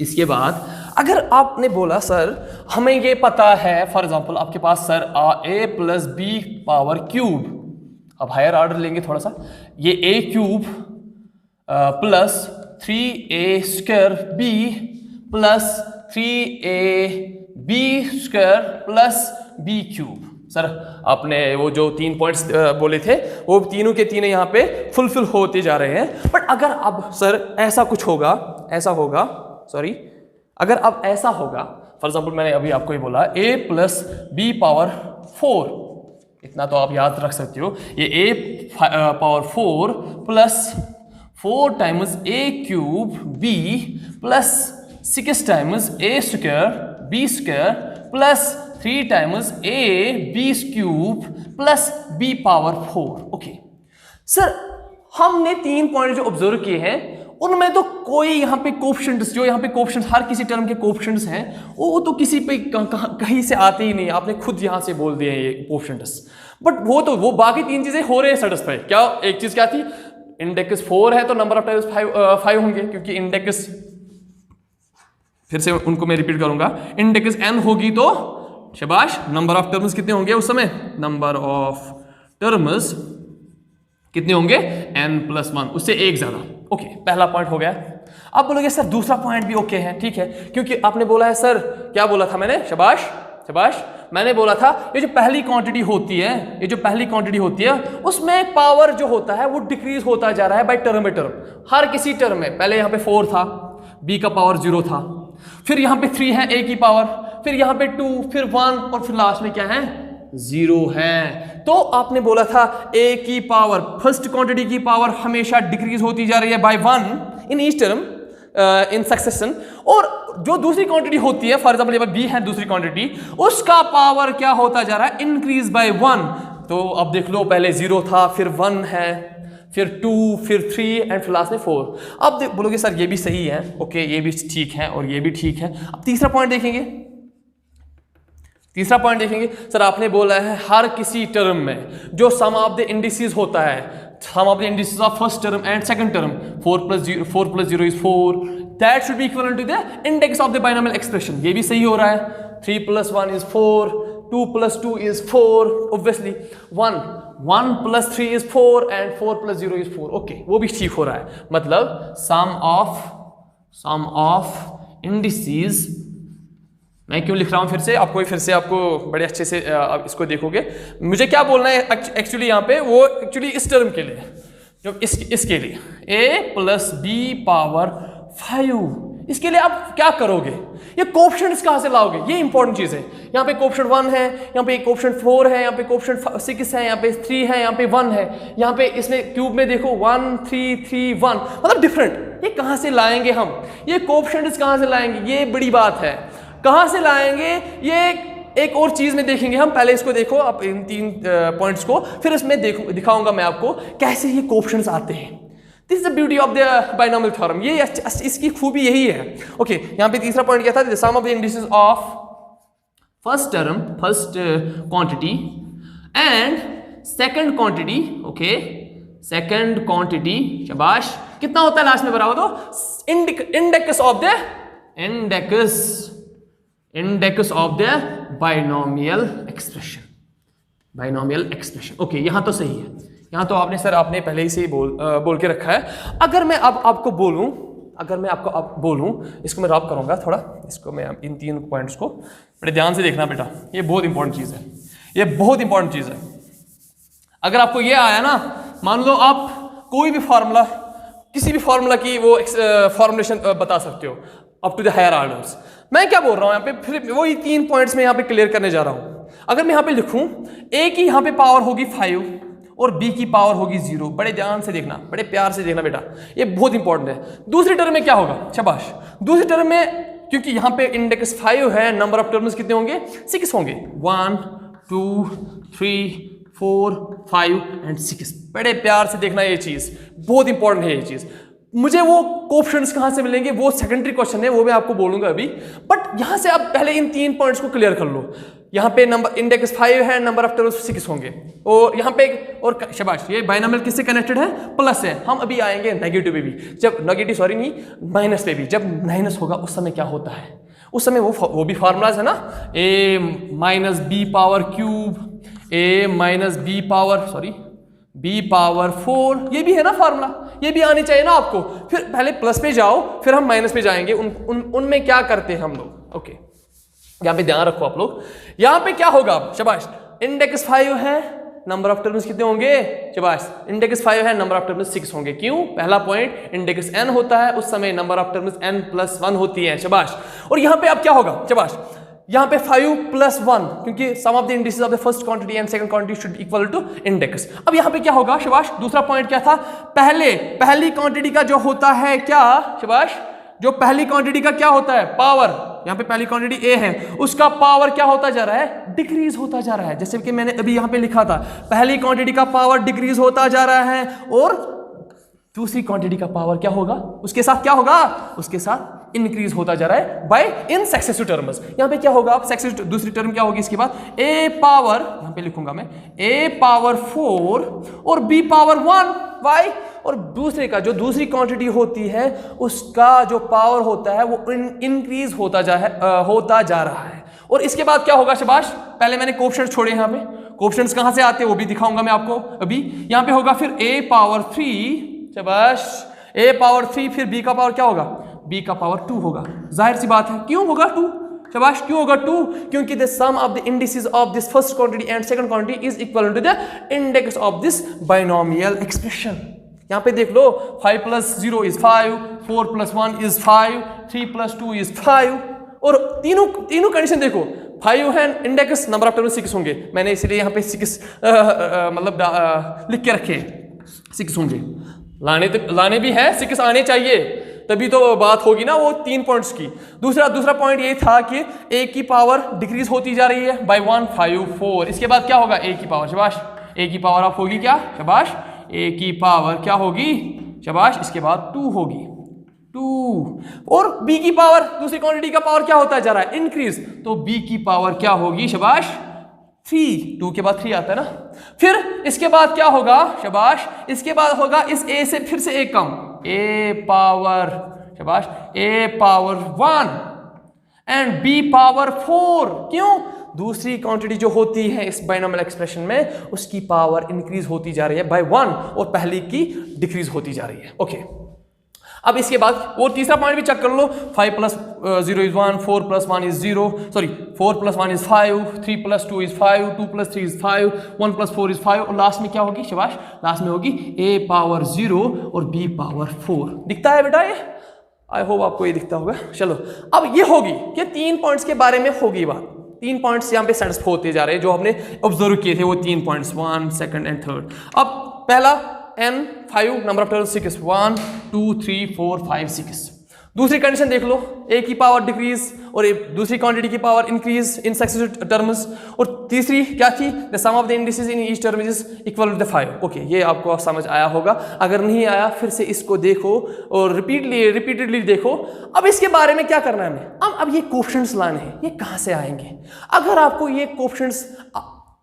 इसके बाद अगर आपने बोला सर हमें ये पता है, फॉर एग्जांपल आपके पास सर a + b⁻³ अब हायर ऑर्डर लेंगे थोड़ा सा, ये a³ + 3a² b + 3ab² + b³ sir आपने वो जो 3 पॉइंट्स बोले थे वो तीनों के तीनों यहाँ पे फुलफिल होते जा रहे हैं। बट अगर अब सर ऐसा कुछ होगा, अगर अब ऐसा होगा, फॉर एग्जाम्पल मैंने अभी आपको ये बोला a + b⁻4, इतना तो आप याद रख सकते हो, ये a⁻4 + 4 times a³ b + 6 times a² b² + 3 times ab³ + b⁻4। Okay sir, हमने 3 पॉइंट जो ऑब्जर्व किए हैं उनमें तो कोई यहाँ पे कोएफिशिएंट्स, जो यहाँ पे कोएफिशिएंट्स हर किसी टर्म के कोएफिशिएंट्स हैं, वो तो किसी पे कहीं से आते ही नहीं, आपने खुद यहाँ से बोल दिए ये कोएफिशिएंट्स। बट वो बाकी 3 चीजें हो रहे हैं सेटिस्फाई। क्या एक चीज क्या थी, इंडेक्स 4 है तो नंबर ऑफ टाइम्स 5 होंगे, क्योंकि इंडेक्स, फिर से उनको मैं रिपीट करूंगा, इंडेक्स n होगी तो शाबाश नंबर ऑफ टर्म्स कितने होंगे उस समय, नंबर ऑफ टर्म्स कितने होंगे n+1, उससे एक ज्यादा। ओके, पहला पॉइंट हो गया। अब बोलोगे सर दूसरा पॉइंट भी ओके है, ठीक है, क्योंकि आपने बोला है सर, क्या बोला था मैंने, शाबाश, मैंने बोला था ये जो पहली क्वांटिटी होती है, ये जो पहली क्वांटिटी होती है उसमें पावर जो होता है वो डिक्रीज होता जा रहा है बाय टर्म बाय टर्म, हर किसी टर्म में। पहले यहाँ पे 4 था, b का पावर 0 था, फिर यहाँ पे 3 है a की पावर, फिर यहाँ पे 2, फिर 1 और फिर लास्ट में क्या है 0 है। तो आपने बोला था a की पावर, फर्स्ट क्वांटिटी की पावर हमेशा डिक्रीज होती जा रही है by 1 in each term in succession, और जो दूसरी क्वांटिटी होती है, फॉर एग्जाम्पल b है दूसरी क्वांटिटी, उसका पावर क्या होता जा रहा है इंक्रीज बाय 1। तो अब देख लो पहले 0 था, फिर 1 है, फिर 2, फिर 3 एंड फिर लास्ट में 4। अब बोलोगे सर ये भी सही है, ओके ये भी ठीक है और ये भी ठीक है। अब तीसरा पॉइंट देखेंगे, तीसरा पॉइंट देखेंगे। सर आपने बोला है हर किसी टर्म में जो सम ऑफ द इंडिसेस होता है, sum of the indices of first term and second term, 4 plus 0 is 4, that should be equivalent to the index of the binomial expression। ये भी सही हो रहा है। 3 plus 1 is 4, 2 plus 2 is 4, obviously 1 plus 3 is 4 and 4 plus 0 is 4, okay वो भी ठीक हो रहा है। मतलब sum of indices, मैं क्यों लिख रहा हूँ फिर से आपको बड़े अच्छे से आप इसको देखोगे। मुझे क्या बोलना है एक्चुअली यहाँ पे, वो एक्चुअली इस टर्म के लिए, जो इसके लिए a plus b पावर 5, इसके लिए आप क्या करोगे, ये कोएफिशिएंट्स कहाँ से लाओगे, ये इंपॉर्टेंट चीज़ है। यहाँ पे कोएफिशिएंट 1 है, यहाँ पे कोएफिशिएंट 4 है, यहाँ पे कोएफिशिएंट 6 है, यहाँ पे 3 है, यहाँ पे 1 है, यहाँ पे इसमें क्यूब में देखो 1 3 3 1, मतलब डिफरेंट। ये कहाँ से लाएंगे हम, ये कोएफिशिएंट्स कहाँ से लाएंगे, ये बड़ी बात है। कहाँ से लाएंगे ये एक और चीज में देखेंगे हम। पहले इसको देखो आप इन 3 पॉइंट्स को, फिर इसमें दिखाऊंगा मैं आपको कैसे ये कोएफिशिएंट्स आते हैं। This is the beauty of the binomial theorem, ये इसकी खूबी यही है। ओके यहाँ पे तीसरा पॉइंट क्या था, the sum of the indices of first term, first quantity and second quantity, okay second quantity, शाबाश, कितना होता है लास्ट में बताओ तो, index of the index of the binomial expression, binomial expression. Okay यहाँ तो सही है, यहाँ तो आपने सर आपने पहले ही से बोल के रखा है। अगर मैं अब आपको बोलूं, अगर मैं आपको अब बोलूं, इसको मैं रब करूंगा थोड़ा, इसको मैं इन 3 पॉइंट्स को बड़े ध्यान से देखना बेटा, ये बहुत इंपॉर्टेंट चीज़ है, ये बहुत इंपॉर्टेंट चीज़ है। अगर आपको ये आया ना, मान लो आप कोई भी फार्मूला, किसी भी फार्मूला की वो फॉर्मुलेशन बता सकते हो up to the higher orders. मैं क्या बोल रहा हूँ यहाँ पे, फिर वही 3 पॉइंट्स में यहाँ पे क्लियर करने जा रहा हूँ। अगर मैं यहाँ पे लिखूँ a की यहाँ पे पावर होगी 5 और b की पावर होगी 0, बड़े ध्यान से देखना, बड़े प्यार से देखना बेटा, ये बहुत इंपॉर्टेंट है। दूसरी टर्म में क्या होगा, शाबाश, दूसरी टर्म में क्योंकि यहाँ पे इंडेक्स 5 है, नंबर ऑफ टर्म्स कितने होंगे 6 होंगे, 1 2 3 4 5 एंड 6। बड़े प्यार से देखना, ये चीज़ बहुत इंपॉर्टेंट है। ये चीज़ मुझे वो कोएफिशिएंट्स कहाँ से मिलेंगे वो सेकेंडरी क्वेश्चन है, वो मैं आपको बोलूंगा अभी, बट यहाँ से आप पहले इन 3 पॉइंट्स को क्लियर कर लो। यहाँ पे नंबर इंडेक्स 5 है, नंबर ऑफ टर्म्स 6 होंगे, और यहाँ पे और शाबाश, ये बाइनोमियल किससे कनेक्टेड है, प्लस है। हम अभी आएंगे नेगेटिव पे भी, जब नेगेटिव सॉरी नहीं माइनस पे भी, जब माइनस होगा उस समय क्या होता है, उस समय वो भी फार्मूलाज है ना, a minus b power cube, a minus b power sorry b power 4, ये भी है ना फार्मूला, ये भी आनी चाहिए ना आपको। फिर पहले प्लस पे जाओ, फिर हम माइनस पे जाएंगे, उनमें क्या करते हैं हम लोग। ओके यहाँ पे ध्यान रखो आप लोग, यहाँ पे क्या होगा, शाबाश, इंडेक्स 5 है, नंबर ऑफ टर्म्स कितने होंगे, शाबाश, इंडेक्स 5 है, नंबर ऑफ टर्म्स 6 होंगे। क्यों, पहला पॉइंट इंडेक्स n होता है, उस समय नंबर ऑफ टर्म्स n+1 होती है, शाबाश। और यहाँ पे अब क्या होगा, शाबाश, यहाँ पे 5+1, क्योंकि sum of the indices of the first quantity and second quantity should equal to index. अब यहाँ पे क्या होगा, शाबाश, दूसरा पॉइंट क्या था, पहली क्वांटिटी का जो होता है क्या, शाबाश, जो पहली क्वांटिटी का क्या होता है पावर, यहाँ पे पहली क्वांटिटी a है, उसका पावर क्या होता जा रहा है, डिक्रीज होता जा रहा है। जैसे कि मैंने अभी यहाँ पे लिखा था, पहली क्वांटिटी का पावर डिक्रीज होता जा रहा है, और दूसरी क्वांटिटी का पावर क्या होगा, उसके साथ क्या होगा, उसके साथ इंक्रीज होता जा रहा है बाय इन सक्सेसिव टर्म्स। यहाँ पे क्या होगा, सक्सेसिव दूसरी टर्म क्या होगी इसके बाद, a पावर, यहाँ पे लिखूंगा मैं, a पावर 4 और b पावर 1, y, और दूसरे का जो दूसरी क्वांटिटी होती है उसका जो पावर होता है वो इंक्रीज होता जा रहा है। और इसके बाद क्या होगा, शाबाश, पहले मैंने कोएफिशिएंट्स छोड़े, यहाँ पे कोएफिशिएंट्स कहाँ से आते हैं वो भी दिखाऊंगा मैं आपको अभी। यहाँ पे होगा फिर a पावर 3, शाबाश, a पावर 3, फिर b का पावर क्या होगा, b का पावर 2 होगा। जाहिर सी बात है, क्यों होगा 2, शाबाश, क्यों होगा 2? क्योंकि the sum of the indices of this first quantity and second quantity is equal to the index of this binomial expression. यहाँ पे देख लो 5 + 0 इज 5, 4 + 1 इज 5, 3 + 2 इज 5, और तीनों कंडीशन देखो 5 है इंडेक्स, नंबर ऑफ टर्म्स 6 होंगे, मैंने इसलिए यहाँ पे 6 मतलब लिख के रखे 6 होंगे, लाने भी है 6 आने चाहिए, तभी तो बात होगी ना वो 3 पॉइंट्स की। दूसरा पॉइंट ये था कि a की पावर डिक्रीज होती जा रही है बाय 1, 5, 4। इसके बाद क्या होगा? a की पावर, शाबाश, a की पावर आप होगी क्या? शाबाश, a की पावर क्या होगी? शाबाश, इसके बाद 2 होगी, 2, और b की पावर, दूसरी क्वांटिटी का पावर क्या होता जा रहा है? इंक्रीज, तो b की पावर क्या होगी? शाबाश, 3, 2 के बाद 3 आता है ना। फिर इसके बाद क्या होगा? शाबाश, इसके बाद होगा इस a से फिर से एक कम, a पावर, शाबाश, a power 1 and b power 4। क्यों? दूसरी क्वांटिटी जो होती है इस बाइनोमियल एक्सप्रेशन में, उसकी पावर इंक्रीज होती जा रही है बाय 1 और पहली की डिक्रीज होती जा रही है। ओके, अब इसके बाद वो तीसरा पॉइंट भी चेक कर लो, 5 + 0 is 1, 4 + 1 is 0, sorry 4 + 1 is 5, 3 + 2 is 5, 2 + 3 is 5, 1 + 4 is 5, और लास्ट में क्या होगी? शाबाश, लास्ट में होगी a पावर 0 और b पावर 4। दिखता है बेटा ये? आई होप आपको ये दिखता होगा। चलो, अब ये होगी कि 3 पॉइंट्स के बारे में होगी बात, 3 पॉइंट्स यहाँ पे सेटिस्फाई होते जा रहे हैं जो हमने ऑब्जर्व किए थे, वो 3 पॉइंट्स 1, 2 एंड 3। अब पहला n 5, नंबर ऑफ टर्म्स 6, 1, 2, 3, 4, 5, 6। दूसरी कंडीशन देख लो, a की पावर डिक्रीज और दूसरी क्वांटिटी की power increase in successive terms, और तीसरी क्या थी? The sum of the indices in each term is equal to the 5। Okay, ये आपको समझ आया होगा, अगर नहीं आया फिर से इसको देखो और रिपीटेडली देखो। अब इसके बारे में क्या करना है हमें? अब ये क्वेश्चंस लाने हैं, ये कहाँ से आएंगे? अगर आपको ये क्वेश्चंस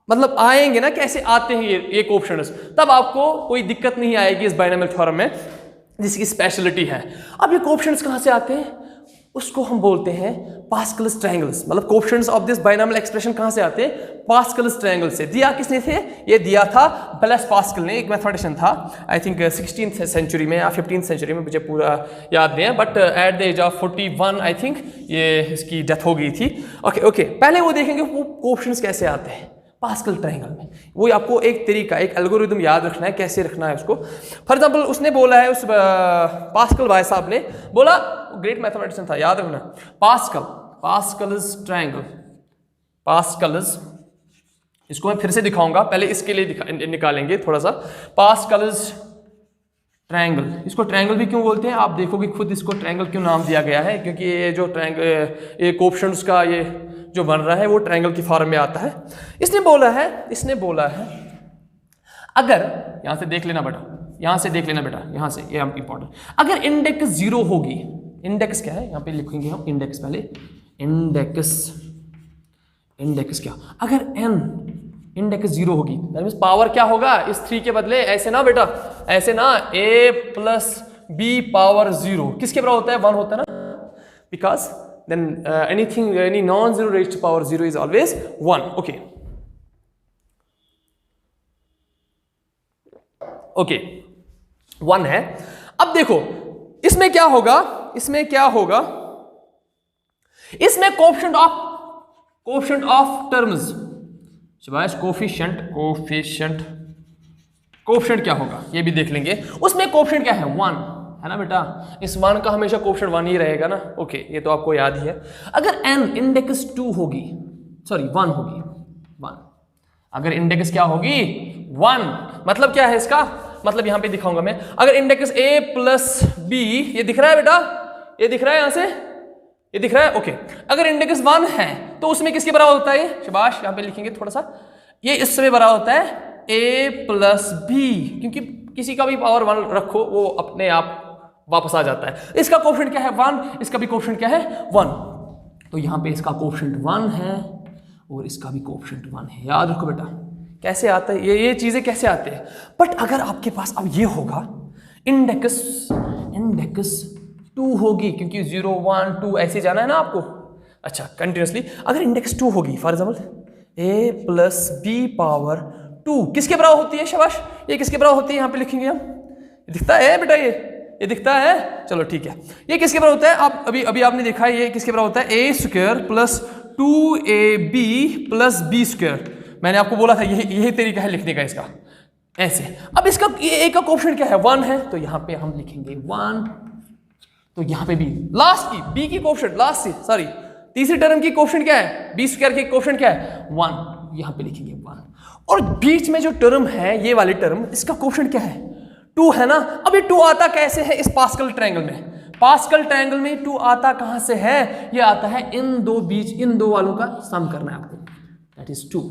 मतलब आएंगे ना, कैसे आते हैं ये क्वेश्चंस, तब आपको कोई दिक्कत नहीं आएगी इस बाइनोमियल थ्योरम में, जिसकी स्पेशलिटी है। अब ये क्वेश्चंस कहाँ से आते हैं? उसको हम बोलते हैं पास्कल्स ट्रायंगल्स। मतलब questions of this binomial expression कहाँ से आते हैं? पास्कल्स ट्रायंगल से। दिया किसने थे? ये दिया था ब्लेस पास्कल ने, एक मैथमेटिशियन था, आई थिंक 16th सेंचुरी में या 15th सेंचुरी में, मुझे पूरा याद नहीं है, but at the age of 41 I think ये इसकी डेथ हो गई थी। ओके, पहले वो देखेंगे वो क्वेश्चंस कैसे आते हैं पास्कल ट्रायंगल में। वो आपको एक तरीका, एक एल्गोरिथम याद रखना है, कैसे रखना है उसको। फॉर एग्जांपल उसने बोला है, उस पास्कल भाई साहब ने बोला, ग्रेट मैथमेटिशियन था, याद रखना, पास्कल्स ट्रायंगल, पास्कल्स, इसको मैं फिर से दिखाऊंगा, पहले इसके लिए निकालेंगे थोड़ा सा। पास्कल्स ट्रायंगल, इसको ट्रायंगल भी क्यों बोलते हैं आप देखोगे खुद, इसको ट्रायंगल क्यों नाम दिया गया है, क्योंकि ये जो ट्रायंगल, ये क्वेश्चंस का ये जो बन रहा है वो ट्रायंगल की फॉर्म में आता है। इसने बोला है अगर, यहां से देख लेना बेटा, यहां से, ये इंपॉर्टेंट, अगर इंडेक्स 0 होगी, इंडेक्स क्या है यहां पे लिखेंगे हम, इंडेक्स पहले, इंडेक्स क्या, अगर n इंडेक्स 0 होगी, दैट मींस पावर क्या होगा? इस 3 के बदले ऐसे ना बेटा, ऐसे ना, a + b पावर 0 किसके बराबर होता है? 1 होता है ना, because then any non-zero raised to power 0 is always 1. okay 1 है। अब देखो इसमें क्या होगा, इसमें कोएफिशिएंट ऑफ टर्म्स, शाबाश, कोएफिशिएंट क्या होगा ये भी देख लेंगे। उसमें कोएफिशिएंट क्या है? 1 है ना बेटा, इस 1 का हमेशा कोएफिशिएंट 1 ही रहेगा ना। ओके, ये तो आपको याद ही है। अगर n इंडेक्स 2 होगी, सॉरी 1 होगी, 1, अगर इंडेक्स क्या होगी? 1, मतलब क्या है इसका मतलब? यहां पे दिखाऊंगा मैं। अगर इंडेक्स a + b, ये दिख रहा है बेटा, ये दिख रहा है, यहां से ये दिख रहा है। ओके, अगर इंडेक्स 1 है तो उसमें किसके बराबर होता है ये? शाबाश, यहां पे लिखेंगे थोड़ा सा, ये इसमें बराबर होता है a + b, क्योंकि किसी का भी पावर 1 रखो वो अपने आप वापस आ जाता है। इसका कोएफिशिएंट क्या है? 1, इसका भी कोएफिशिएंट क्या है? 1, तो यहां पे इसका कोएफिशिएंट 1 है और इसका भी कोएफिशिएंट 1 है। याद रखो बेटा, कैसे आता है ये चीजें कैसे आते हैं। बट अगर आपके पास अब ये होगा, इंडेक्स 2 होगी, क्योंकि 0, 1, 2 ऐसे जाना है ना आपको, अच्छा कंटिन्यूसली। अगर इंडेक्स 2 होगी, for example a + b power 2 किसके बराबर होती है? शाबाश, ये किसके बराबर होती है? यहाँ पे लिखेंगे हम, दिखता है बेटा, ये दिखता है, चलो ठीक है। ये किसके बराबर होता है, आप अभी आपने देखा है, ये किसके बराबर होता है, a square plus 2ab plus b square. मैंने आपको बोला था यही तरीका है लिखने का इसका, ऐसे। अब इसका ए का कोएफिशिएंट क्या है, 1 है, तो यहाँ पे हम लिखेंगे 1, तो यहाँ पे बी, लास्ट की बी की कोएफिशिएंट, लास्ट से सॉरी तीसरी टर्म की कोएफिशिएंट क्या है, बी स्क्वायर की कोएफिशिएंट क्या है, 1, यहाँ पे लिखेंगे 1। और बीच में जो टर्म है, ये वाली टर्म, इसका कोएफिशिएंट क्या है, 2 है ना। अब ये 2 आता कैसे है इस पास्कल ट्रायंगल में, पास्कल ट्रायंगल में 2 आता कहां से है, ये आता है इन दो वालों का सम करना है आपको, दैट इज 2।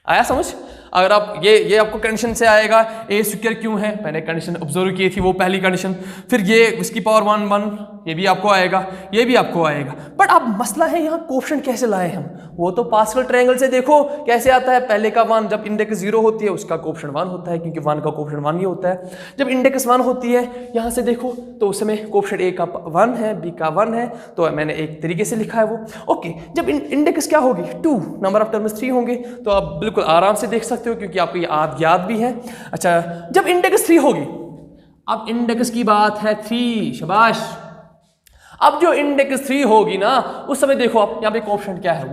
आया समझ। अगर आप ये आपको कंडीशन से आएगा, ए स्क्वायर क्यों है, मैंने कंडीशन ऑब्जर्व की थी, वो पहली कंडीशन। फिर ये उसकी पावर 1 1, ये भी आपको आएगा, ये भी आपको आएगा। बट अब मसला है यहाँ कोएफिशिएंट कैसे लाए हम, वो तो पास्कल ट्रायंगल से देखो कैसे आता है। पहले का 1 जब इंडेक्स 0 होती है उसका कोएफिशिएंट 1 होता है, क्योंकि 1 का कोएफिशिएंट 1 ही होता है। जब इंडेक्स 1 होती है यहाँ से देखो तो उस समय कोएफिशिएंट ए का 1 है, बी का 1 है, तो मैंने एक तरीके से लिखा है वो। ओके, जब इंडेक्स क्या होगी 2, नंबर ऑफ टर्म्स 3 होंगे, तो आप बिल्कुल आराम से देख सकते हो क्योंकि आपको ये याद भी है। अच्छा, जब इंडेक्स 3 होगी, अब इंडेक्स की बात है 3, शाबाश। अब जो इंडेक्स 3 होगी ना, उस समय देखो आप यहाँ पे कोएफिशिएंट क्या है, 1,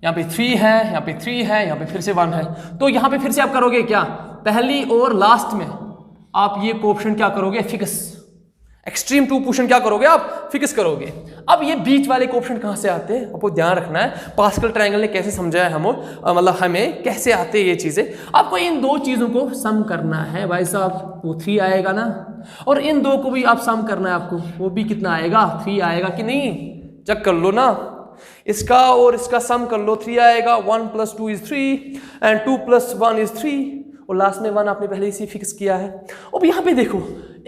यहाँ पे 3 है, यहाँ पे 3 है, यहाँ पे फिर से 1 है। तो यहाँ पे फिर से आप करोगे क्या, पहली और लास्ट में आप ये कोएफिशिएंट क्या करोगे, फिक्स, एक्सट्रीम 2 पोजीशन क्या करोगे आप, फिक्स करोगे। अब ये बीच वाले कोएफिशिएंट कहाँ से आते हैं, आपको ध्यान रखना है पास्कल ट्रायंगल ने कैसे समझाया मतलब हमें कैसे आते हैं ये चीजें। आपको इन दो चीजों को सम करना है भाई साहब, वो 3 आएगा ना, और इन दो को भी आप सम करना है आपको, वो भी कितना आएगा, 3 आएगा कि नहीं, चेक कर लो ना, इसका और इसका सम कर लो, 3 आएगा, 1 + 2 = 3 एंड 2 + 1 = 3, और लास्ट में 1 आपने पहले इसी फिक्स किया है। अब यहाँ पे देखो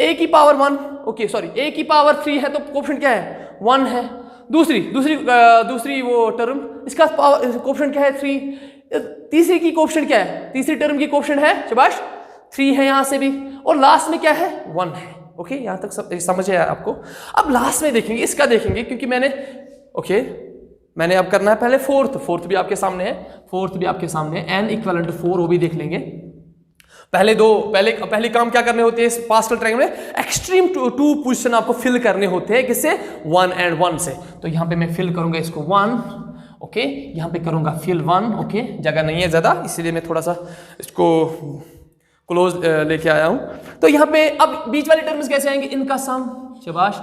a की पावर 1, ओके सॉरी a की पावर 3 है, तो कोएफिशिएंट क्या है, 1 है। दूसरी वो टर्म, इसका कोएफिशिएंट क्या है, 3। तीसरी की कोएफिशिएंट क्या है, तीसरी टर्म की कोएफिशिएंट है, शाबाश, 3 है यहाँ से भी, और लास्ट में क्या है, 1 है। ओके, यहाँ तक सब समझ आया आपको। अब लास्ट में देखेंगे, इसका देखेंगे, क्योंकि मैंने अब करना है पहले फोर्थ भी आपके सामने है, n = 4, वो भी देख लेंगे। पहले काम क्या करने होते हैं इस पास्कल ट्रायंगल में, एक्सट्रीम 2 पोजीशन आपको फिल करने होते हैं, किससे, 1 और 1 से। तो यहाँ पे मैं फिल करूंगा इसको 1, ओके, यहाँ पे करूंगा फिल 1, ओके, जगह नहीं है ज्यादा, इसीलिए मैं थोड़ा सा इसको क्लोज लेके आया हूं। तो यहाँ पे अब बीच वाले टर्म्स कैसे आएंगे, इनका सम, शाबाश,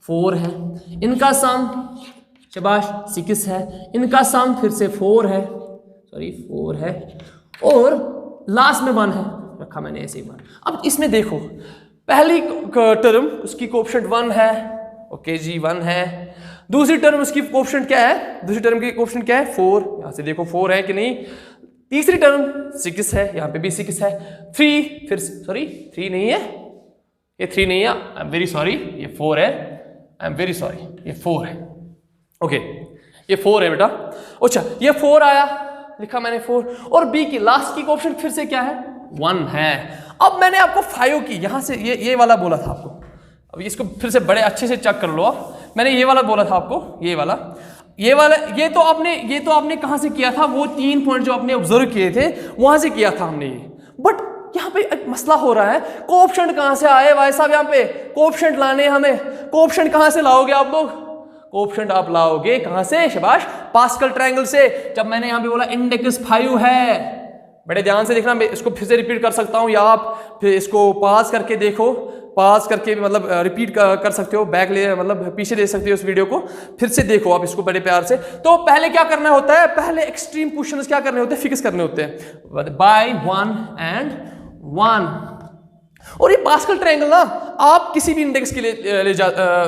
4 है, इनका सम, शाबाश, 6 है, इनका सम फिर से 4 है, और लास्ट में 1 है, रखा मैंने ऐसे ही 1। अब इसमें देखो पहली टर्म उसकी कोएफिशिएंट 1 है, ओके जी, 1 है। दूसरी टर्म उसकी कोएफिशिएंट क्या है, दूसरी टर्म की कोएफिशिएंट क्या है, 4, यहाँ से देखो 4 है कि नहीं। तीसरी टर्म 6 है, यहाँ पे भी 6 है। 3 फिर सॉरी 3 नहीं है, ये 3 नहीं है, आई एम वेरी सॉरी, ये 4 है, आई एम वेरी सॉरी, ये 4 है, ओके, ये 4 है बेटा। अच्छा, ये 4 आया, लिखा मैंने 4, और बी की लास्ट की कोएफिशिएंट फिर से क्या है, 1 है। अब मैंने आपको 5 की यहाँ से ये वाला बोला था आपको, अब इसको फिर से बड़े अच्छे से चेक कर लो आप। मैंने ये वाला बोला था आपको, ये तो आपने कहाँ से किया था, वो 3 पॉइंट जो आपने ऑब्जर्व किए थे वहां से किया था हमने ये। बट यहाँ पे एक मसला हो रहा है, कोएफिशिएंट कहाँ से आए भाई साहब, यहाँ पे कोएफिशिएंट लाने हमें, कोएफिशिएंट कहाँ से लाओगे आप लोग, कोएफिशिएंट आप लाओगे कहां से, शाबाश, पास्कल ट्रायंगल से। जब मैंने यहां पे बोला इंडेक्स 5 है, बड़े ध्यान से देखना, मैं इसको फिर से रिपीट कर सकता हूं, या आप फिर इसको पास करके देखो, पास करके मतलब रिपीट कर सकते हो, बैक मतलब पीछे ले सकते हो इस वीडियो को, फिर से देखो आप इसको बड़े प्यार से। तो पहले क्या करना होता है, पहले एक्सट्रीम पोजीशंस क्या करने होते हैं, फिक्स करने होते हैं बाय 1 and 1। और ये पास्कल ट्रायंगल ना आप किसी भी इंडेक्स के लिए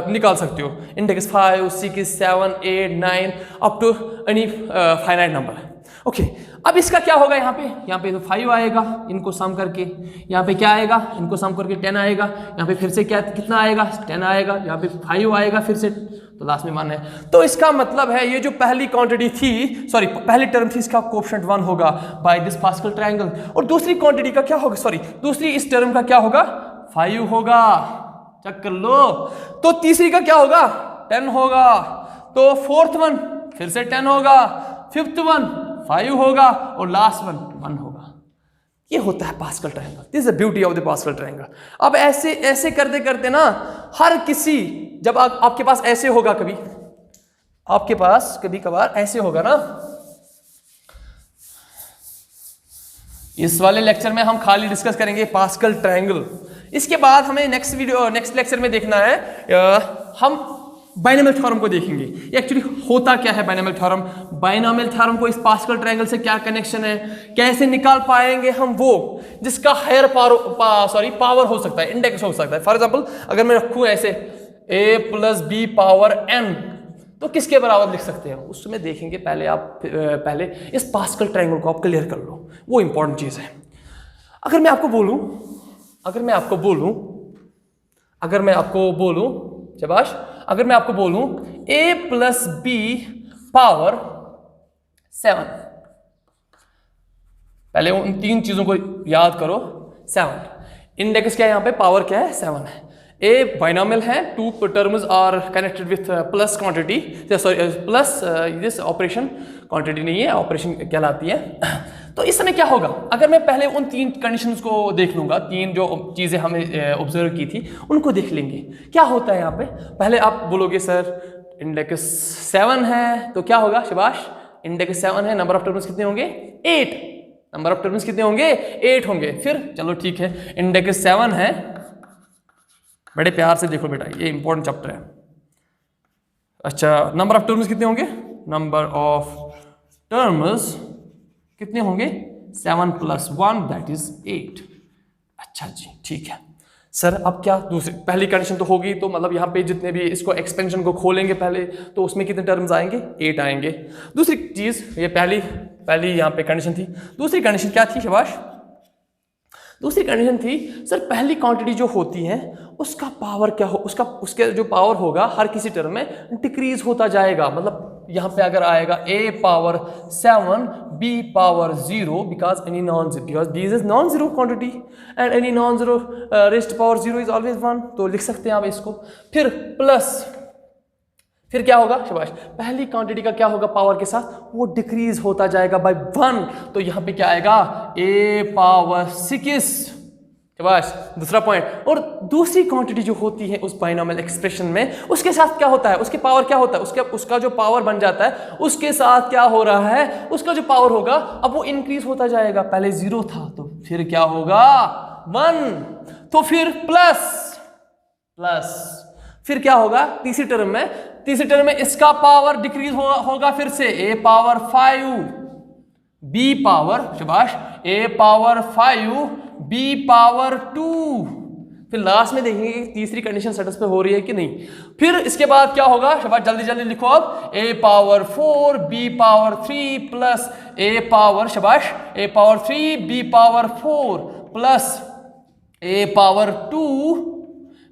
निकाल सकते हो, index 5, 6, 7, 8, 9 up to any finite number. Okay, अब इसका क्या होगा, यहाँ पे तो 5 आएगा, इनको सम करके, यहाँ पे क्या आएगा, इनको सम करके 10 आएगा, यहाँ पे फिर से कितना आएगा, 10 आएगा, यहाँ पे 5 आएगा फिर से, तो लास्ट में 1 है। तो इसका मतलब है ये जो पहली क्वांटिटी थी, सॉरी पहली टर्म थी, इसका कोएफिशिएंट 1 होगा बाय दिस पास्कल ट्रायंगल, और दूसरी क्वांटिटी का क्या होगा, सॉरी दूसरी इस टर्म का क्या होगा, 5 होगा, चेक कर लो। तो तीसरी का क्या होगा, 10 होगा, तो फोर्थ वन फिर से 10 होगा, फिफ्थ वन 5 होगा, और लास्ट वन 1 होगा। ये होता है pascal triangle. This is the beauty of the pascal triangle. अब ऐसे ऐसे करते करते ना हर किसी, जब आपके पास ऐसे होगा, कभी आपके पास कभी कभार ऐसे होगा ना, इस वाले लेक्चर में हम खाली डिस्कस करेंगे पास्कल ट्रायंगल। इसके बाद हमें नेक्स्ट लेक्चर में देखना है, हम बाइनोमियल थ्योरम को देखेंगे। ये एक्चुअली होता क्या है बाइनोमियल थ्योरम, बाइनोमियल थ्योरम को इस पास्कल ट्रायंगल से क्या कनेक्शन है, कैसे निकाल पाएंगे हम वो जिसका हायर पावर हो सकता है, इंडेक्स हो सकता है। फॉर एग्जांपल अगर मैं रखूं ऐसे a + b पावर n, तो किसके बराबर लिख सकते हैं उसमें देखेंगे। पहले इस पास्कल ट्रायंगल को आप क्लियर कर लो, वो इंपॉर्टेंट चीज है। अगर मैं आपको बोलूं शाबाश, अगर मैं आपको बोलूं a + b पावर 7, पहले उन तीन चीजों को याद करो। 7 इंडेक्स क्या है, यहां पे पावर क्या है, 7 है। ए बाइनोमियल है, two terms are connected with plus quantity, sorry plus this operation, quantity नहीं है ऑपरेशन कहलाती है। तो इस समय क्या होगा, अगर मैं पहले उन तीन कंडीशंस को देख लूंगा, तीन जो चीजें हमें ऑब्जर्व की थी उनको देख लेंगे। क्या होता है यहाँ पे, पहले आप बोलोगे सर इंडेक्स 7 है, तो क्या होगा शाबाश, इंडेक्स 7 है, नंबर ऑफ टर्म्स कितने होंगे 8, नंबर ऑफ टर्म्स कितने होंगे 8 होंगे। फिर चलो ठीक है, इंडेक्स 7 है, बड़े प्यार से देखो बेटा ये इंपॉर्टेंट चैप्टर है। अच्छा नंबर ऑफ टर्म्स कितने होंगे, नंबर ऑफ टर्म्स कितने होंगे 7 + 1 दैट इज 8। अच्छा जी ठीक है सर, अब क्या दूसरी पहली कंडीशन तो होगी, तो मतलब यहाँ पे जितने भी इसको एक्सपेंशन को खोलेंगे पहले, तो उसमें कितने टर्म्स आएंगे 8 आएंगे। दूसरी चीज, ये पहली यहाँ पे कंडीशन थी। दूसरी कंडीशन क्या थी शाबाश, दूसरी कंडीशन थी सर पहली क्वांटिटी जो होती है उसका पावर क्या हो, उसके जो पावर होगा हर किसी टर्म में डिक्रीज होता जाएगा। मतलब यहाँ पे अगर आएगा a power 7 b power 0 because this is non-zero quantity and any non-zero raised to power 0 is always 1, तो लिख सकते हैं आप इसको। फिर प्लस, फिर क्या होगा शाबाश, पहली क्वांटिटी का क्या होगा पावर के साथ, वो डिक्रीज होता जाएगा बाय 1, तो यहाँ पे क्या आएगा a पावर 6 शाबाश, दूसरा पॉइंट। और दूसरी क्वांटिटी जो होती है उस बाइनोमियल एक्सप्रेशन में, उसके साथ क्या होता है, उसके पावर क्या होता है, उसका जो पावर बन जाता है उसके साथ क्या हो रहा है, उसका जो पावर होगा अब वो इंक्रीज होता जाएगा। पहले 0 था तो फिर क्या होगा 1, तो फिर प्लस, फिर क्या होगा तीसरी टर्म में इसका पावर डिक्रीज होगा फिर से a पावर 5 b पावर शाबाश a पावर 5 b पावर 2। फिर लास्ट में देखेंगे कि तीसरी कंडीशन सेटिस्फाई हो रही है कि नहीं। फिर इसके बाद क्या होगा शाबाश, जल्दी जल्दी लिखो अब, a power 4 b power 3 plus a power शाबाश a power 3 b power 4 plus a power 2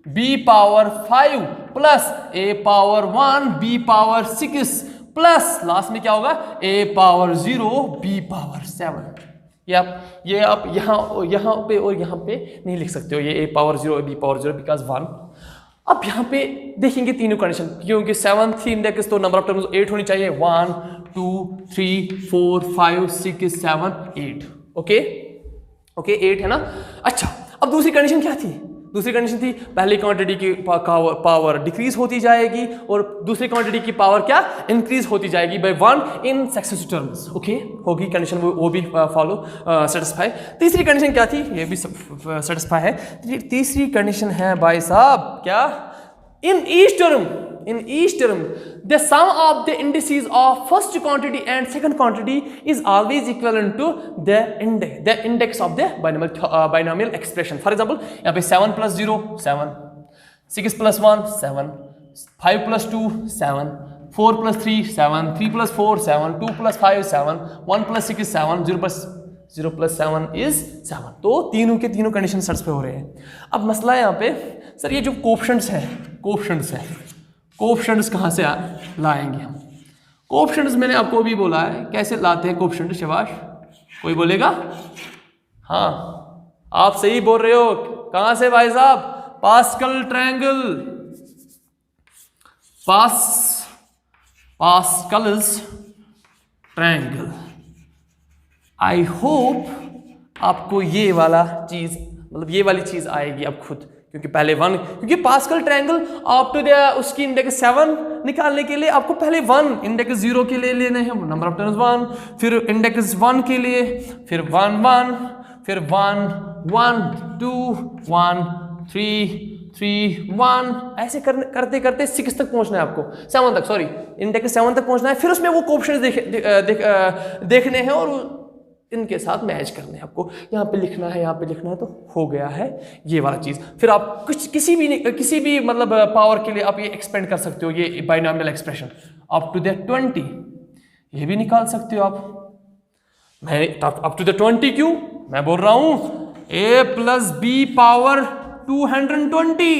b power 5 plus a power 1 b power 6 plus last में क्या होगा a पावर 0 b पावर 7। ये आप यहाँ पे और यहाँ पे नहीं लिख सकते हो, ये a power 0 b power 0 because 1। अब यहाँ पे देखेंगे तीनों कंडीशन, क्योंकि 7 थी इंडेक्स तो नंबर ऑफ टर्म्स 8 होनी चाहिए, 1 2 3 4 5 6 7 8। ओके 8 है ना। अच्छा अब दूसरी कंडीशन क्या थी, दूसरी कंडीशन थी पहली क्वांटिटी की पावर डिक्रीज होती जाएगी और दूसरी क्वांटिटी की पावर क्या इंक्रीज होती जाएगी by 1 in successive terms. Okay होगी कंडीशन, वो भी फॉलो सेटिस्फाई। तीसरी कंडीशन क्या थी, ये भी सेटिस्फाई है। तीसरी कंडीशन है भाई साहब क्या, इन each term the sum of the indices of first quantity and second quantity is always equivalent to the index of the binomial expression। For example यहाँ पे 7 + 0 7, 6 + 1 7, 5 + 2 7, 4 + 3 7, 3 + 4 7, 2 + 5 7, 1 + 6 7, 0 + 7 is 7। तो तीनों के तीनों कंडीशन सेटिस्फाई हो रहे हैं। अब मसला है यहाँ पे सर ये जो कोएफिशिएंट्स है कोएफिशिएंट्स कहाँ से लाएंगे हम। कोएफिशिएंट्स मैंने आपको भी बोला है कैसे लाते हैं कोएफिशिएंट्स शाबाश, कोई बोलेगा, हाँ आप सही बोल रहे हो, कहाँ से भाई साहब, Pascal triangle, Pascal's triangle. I hope आपको ये वाला चीज़ मतलब ये वाली चीज़ आएगी अब खुद, क्योंकि पहले 1, क्योंकि Pascal triangle up to the उसकी इंडेक्स 7 निकालने के लिए आपको पहले 1 इंडेक्स 0 के लिए लेने हैं, नंबर ऑफ टर्म्स 1, फिर इंडेक्स 1 के लिए फिर 1 1, फिर 1 1 2 1 3 3 1, ऐसे करते करते 6 तक पहुंचना है आपको, 7 तक, सॉरी इंडेक्स 7 तक पहुंचना है। फिर उसमें वो कोएफिशिएंट्स देखने हैं और इनके साथ मैच करने हैं आपको, यहाँ पे लिखना है, यहाँ पे लिखना है, तो हो गया है ये वाला चीज़। फिर आप किसी भी मतलब पावर के लिए आप ये एक्सपेंड कर सकते हो, ये binomial expression up to the 20, ये भी निकाल सकते हो आप। मैं अप टू द 20 क्यों मैं बोल रहा हूँ, a plus B power 220,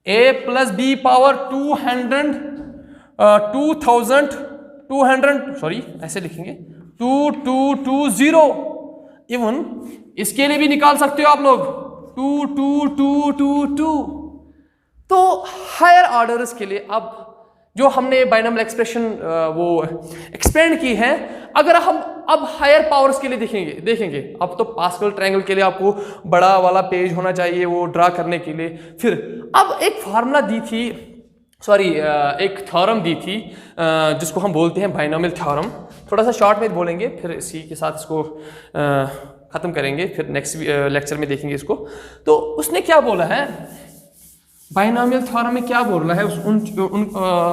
a plus B power 2200 सॉरी ऐसे लिखेंगे 2220, इवन इसके लिए भी निकाल सकते हो आप लोग 22222। तो हायर ऑर्डर्स के लिए अब जो हमने बाइनोमियल एक्सप्रेशन वो एक्सपेंड की है, अगर हम अब हायर पावर्स के लिए देखेंगे अब तो पास्कल ट्रायंगल के लिए आपको बड़ा वाला पेज होना चाहिए वो ड्रा करने के लिए। फिर अब एक फार्मूला दी थी, सॉरी एक थ्योरम दी थी जिसको हम बोलते हैं बाइनोमियल थ्योरम। थोड़ा सा शॉर्ट में बोलेंगे, फिर इसी के साथ इसको ख़त्म करेंगे, फिर नेक्स्ट लेक्चर में देखेंगे इसको। तो उसने क्या बोला है बाइनोमियल थ्योरम में, क्या बोल रहा है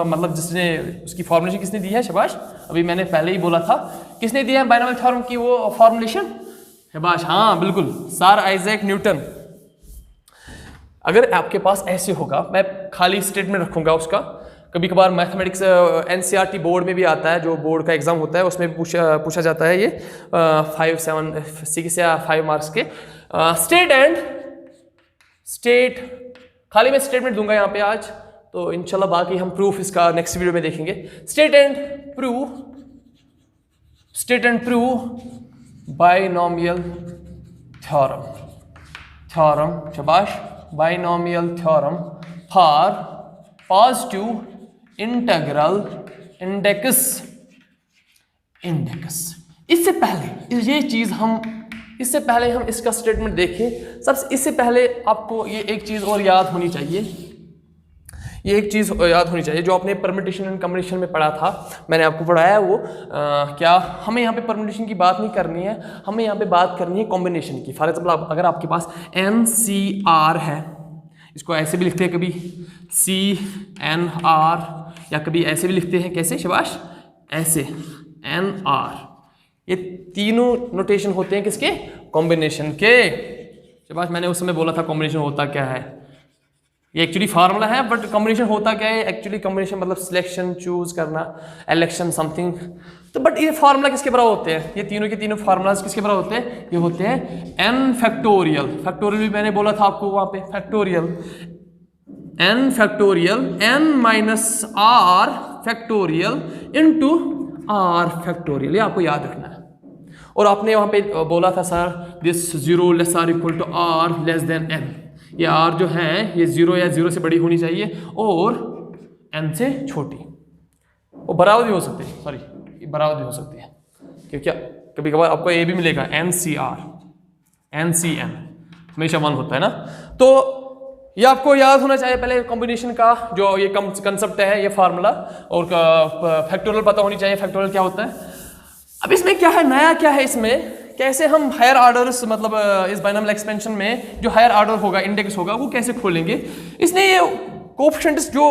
मतलब जिसने उसकी फॉर्मुलेशन किसने दी है, शाबाश, अभी मैंने पहले ही बोला था किसने दिया है बाइनोमियल थ्योरम की वो फॉर्मुलेशन, शाबाश, हाँ बिल्कुल, सर आइजैक न्यूटन। अगर आपके पास ऐसे होगा, मैं खाली स्टेटमेंट रखूंगा उसका, कभी कभार मैथमेटिक्स एनसीईआरटी बोर्ड में भी आता है, जो बोर्ड का एग्जाम होता है उसमें पूछा जाता है ये 5 7 6 या 5 मार्क्स के स्टेट खाली मैं स्टेटमेंट दूंगा यहाँ पे आज, तो इंशाल्लाह बाकी हम प्रूफ इसका नेक्स्ट वीडियो में देखेंगे। State and prove binomial theorem, शाबाश, binomial theorem for positive integral index. इससे पहले हम इसका स्टेटमेंट देखें। इससे पहले आपको ये एक चीज़ और याद होनी चाहिए, जो आपने परम्यूटेशन एंड कॉम्बिनेशन में पढ़ा था, मैंने आपको पढ़ाया है वो क्या हमें यहाँ पे परम्यूटेशन की बात नहीं करनी है, हमें यहाँ पे बात करनी है कॉम्बिनेशन की। फॉर एग्जाम्पल अगर आपके पास NCR है, इसको ऐसे भी लिखते हैं कभी CNR, या कभी ऐसे भी लिखते हैं, कैसे, शाबाश, ऐसे NR, ये तीनों नोटेशन होते हैं किसके, कॉम्बिनेशन के, शाबाश। मैंने उस समय बोला था कॉम्बिनेशन होता क्या है, ये एक्चुअली फार्मूला है, बट कॉम्बिनेशन होता क्या है, एक्चुअली कॉम्बिनेशन मतलब सिलेक्शन, चूज करना, इलेक्शन, समथिंग। तो बट ये फार्मूला किसके बराबर होते हैं, ये तीनों के तीनों फार्मूलाज किसके बराबर होते हैं, ये होते हैं n फैक्टोरियल भी मैंने बोला था आपको वहां पे, factorial n factorial n minus r factorial into r factorial, ये आपको याद रखना है। और आपने वहां पे बोला था sir this 0 less or equal to r less than n, ये r जो है ये 0 या 0 से बड़ी होनी चाहिए और n से छोटी, वो बराबर भी हो सकती है, सॉरी ये बराबर भी हो सकती है, क्योंकि कभी कभार आपको ये भी मिलेगा NCR NCN हमेशा 1 होता है ना। तो ये आपको याद होना चाहिए पहले कॉम्बिनेशन का जो ये कंसेप्ट है, ये फार्मूला, और फैक्टोरियल पता होनी चाहिए, फैक्टोरियल क्या होता है। अब इसमें क्या है, नया क्या है इसमें, कैसे हम हायर ऑर्डर्स मतलब इस बाइनोमियल एक्सपेंशन में जो हायर ऑर्डर होगा, इंडेक्स होगा, वो कैसे खोलेंगे। इसने ये कोएफिशिएंट्स जो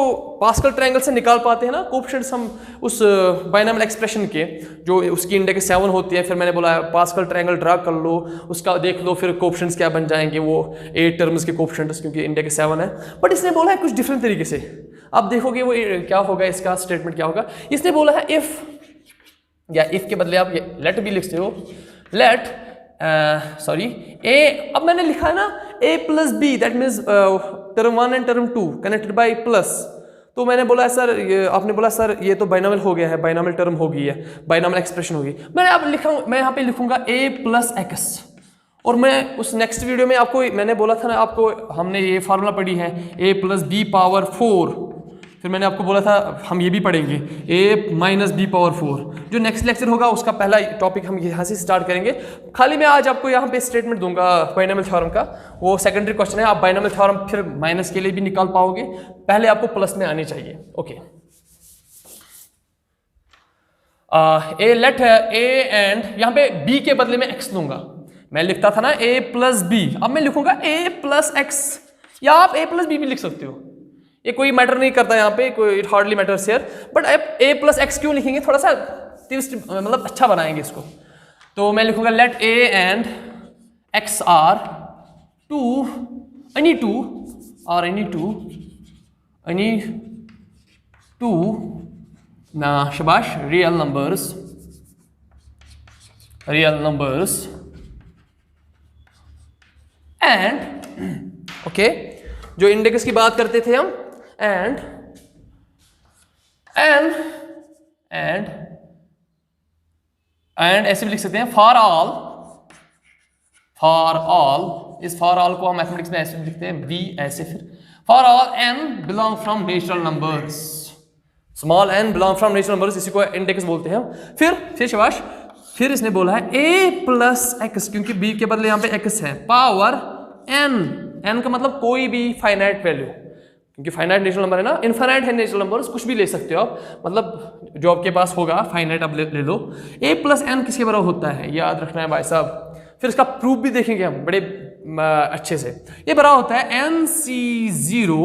पास्कल ट्रायंगल से निकाल पाते हैं ना, कोएफिशिएंट्स हम उस बाइनोमियल एक्सप्रेशन के जो उसकी इंडेक्स 7 होती है, फिर मैंने बोला पास्कल ट्रायंगल ड्रा कर लो, उसका देख लो, फिर कोएफिशिएंट्स क्या बन जाएंगे, वो 8 टर्म्स के कोएफिशिएंट्स, क्योंकि इंडेक्स 7 है। बट इसने बोला है कुछ डिफरेंट तरीके से, आप देखोगे वो क्या होगा, इसका स्टेटमेंट क्या होगा। इसने बोला है इफ, या इफ के बदले आप लेट भी लिखते हो, लेट सॉरी ए, अब मैंने लिखा है ना a plus b, that means term 1 and term 2 connected by plus. तो मैंने बोला सर, आपने बोला सर ये तो बाइनोमियल हो गया है, बाइनोमियल टर्म हो गई है, बाइनोमियल एक्सप्रेशन होगी। मैं यहाँ पे लिखूंगा a प्लस x, और मैं उस नेक्स्ट वीडियो में आपको मैंने बोला था ना, आपको हमने ये फार्मूला पढ़ी है a प्लस बी पावर 4 फिर मैंने आपको बोला था हम ये भी पढ़ेंगे a माइनस बी पावर 4। जो नेक्स्ट लेक्चर होगा उसका पहला टॉपिक हम यहाँ से स्टार्ट करेंगे। खाली मैं आज आपको यहाँ पे स्टेटमेंट दूंगा बाइनोमियल थ्योरम का, वो सेकेंडरी क्वेश्चन है। आप बाइनोमियल थ्योरम फिर माइनस के लिए भी निकाल पाओगे, पहले आपको प्लस में आनी चाहिए। Okay, a let a and यहाँ पे b के बदले में x दूंगा। मैं लिखता था ना a प्लस बी, अब मैं लिखूंगा a प्लस एक्स, या आप a प्लस बी भी लिख सकते हो, ये कोई मैटर नहीं करता यहाँ पे, कोई it hardly matters here. But आप a प्लस एक्स क्यों लिखेंगे, थोड़ा सा मतलब अच्छा बनाएंगे इसको। तो मैं लिखूंगा let a and x are any two ना शाबाश रियल नंबर्स एंड ओके, जो इंडेक्स की बात करते थे हम, एंड ऐसे भी लिख सकते हैं फॉर ऑल। इस फॉर ऑल को हम मैथमेटिक्स में ऐसे भी लिखते हैं बी ऐसे, फिर for all n belong from natural numbers, small n belong from natural numbers, इसी को इंडेक्स बोलते हैं हम। फिर शाबाश, फिर इसने बोला है a प्लस एक्स, क्योंकि b के बदले यहाँ पे x है, पावर n का मतलब कोई भी फाइनाइट वैल्यू, क्योंकि फाइनाइट नेचुरल नंबर है ना, इनफाइनाइट है नेचुरल नंबर, कुछ भी ले सकते हो आप, मतलब जो आपके पास होगा फाइनाइट आप ले लो। a प्लस n किसके बराबर होता है, याद रखना है भाई साहब। फिर इसका प्रूफ भी देखेंगे हम बड़े अच्छे से। ये बराबर होता है nc0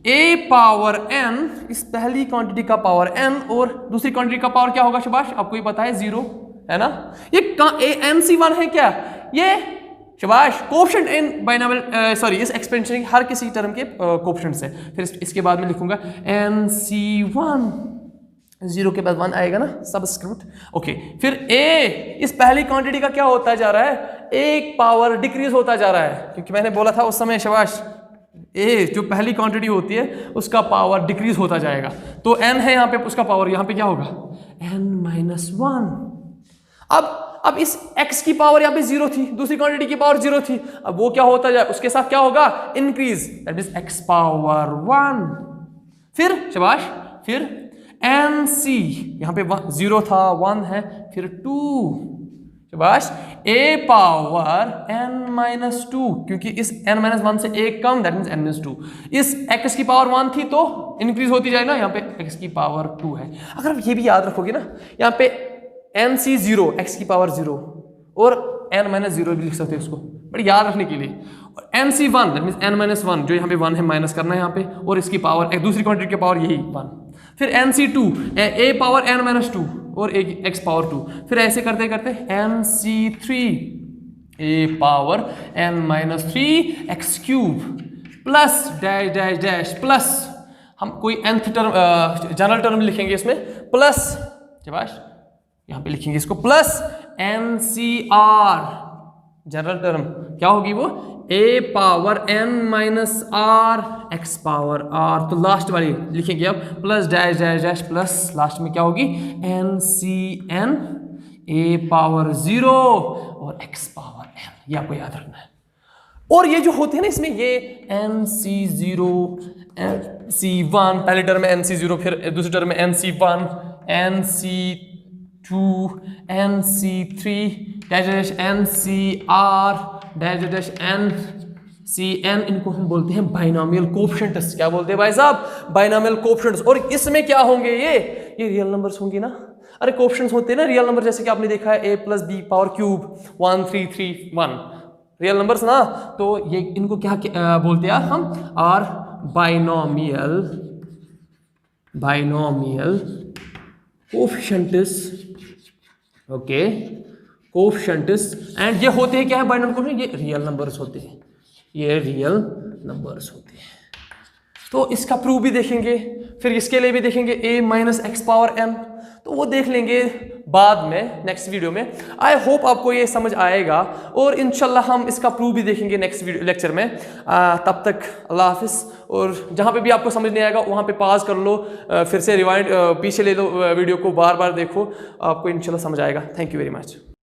a पावर n, इस पहली क्वांटिटी का पावर n, और दूसरी क्वांटिटी का पावर क्या होगा शाबाश, आपको ही पता है 0 है ना। ये nc1 है क्या, ये शाबाश कोफिशिएंट इन बाइनोमियल सॉरी इस एक्सपेंशन हर किसी टर्म के कोफिशिएंट्स है। फिर इसके बाद में लिखूंगा nc1, 0 के बाद 1 आएगा ना, सबस्क्रिप्ट। ओके, फिर a इस पहली क्वांटिटी का क्या होता जा रहा है, एक पावर डिक्रीज होता जा रहा है, क्योंकि मैंने बोला था उस समय शाबाश a जो पहली क्वांटिटी होती है उसका पावर डिक्रीज होता जाएगा। तो n है यहाँ पे, उसका पावर यहाँ पे क्या होगा n-1। अब इस x की पावर यहाँ पे 0 थी, दूसरी क्वांटिटी की पावर 0 थी, अब वो क्या होता जाए, उसके साथ क्या होगा increase, that is x power 1। फिर शाबाश, फिर nc यहाँ पे 0 था 1 है, फिर 2 शाबाश a पावर n-2, क्योंकि इस n-1 से एक कम, दैट मींस n-2। इस x की पावर 1 थी तो इंक्रीज होती जाए ना, यहाँ पे x की पावर 2 है। अगर आप ये भी याद रखोगे ना, यहाँ पे nc0 x की पावर 0 और n-0 भी लिख सकते हैं उसको, बट याद रखने के लिए। और nc1 दैट मींस n-1, जो यहाँ पे 1 है माइनस करना है यहाँ पे, और इसकी पावर एक दूसरी क्वांटिटी की पावर यही 1। फिर nc2 a पावर n-2 और x पावर 2। फिर ऐसे करते करते nc3 a power n-3 x cube plus dash dash dash plus, हम कोई nth टर्म जनरल टर्म लिखेंगे इसमें, प्लस शाबाश यहाँ पे लिखेंगे इसको प्लस ncr जनरल टर्म क्या होगी वो, a power n-r x power r। तो लास्ट वाली लिखेंगे अब plus dash dash dash plus, last में क्या होगी ncn a पावर 0 और x पावर n, ये आपको याद रखना है। और ये जो होते हैं ना इसमें, ये nc0 nc1, पहले टर्म में nc0, फिर दूसरे टर्म में nc1 nc2 nc3 dash ncr dash dash ncn, इनको हम बोलते हैं बाइनोमियल कोफिशिएंट्स। क्या बोलते हैं भाई साहब, बाइनोमियल कोफिशिएंट्स। और इसमें क्या होंगे, ये रियल नंबर्स होंगे ना, अरे कोफिशिएंट्स होते हैं ना रियल नंबर, जैसे कि आपने देखा है a plus B power cube 1 3 3 1 real numbers ना, तो ये इनको क्या बोलते हैं हम, are binomial coefficients. Okay, coefficients, and ये होते हैं क्या है बाइनोमियल कोफिशिएंट, ये रियल नंबर्स होते हैं, ये रियल नंबर्स होते हैं। तो इसका प्रूफ भी देखेंगे, फिर इसके लिए भी देखेंगे a minus x power n, तो वो देख लेंगे बाद में नेक्स्ट वीडियो में। आई होप आपको ये समझ आएगा, और इंशाल्लाह हम इसका प्रूफ भी देखेंगे नेक्स्ट लेक्चर में। तब तक अल्लाह हाफिज़। और जहाँ पे भी आपको समझ नहीं आएगा वहाँ पे पॉज कर लो, फिर से रिवाइंड पीछे ले लो वीडियो को, बार बार देखो, आपको इंशाल्लाह समझ आएगा। Thank you very much.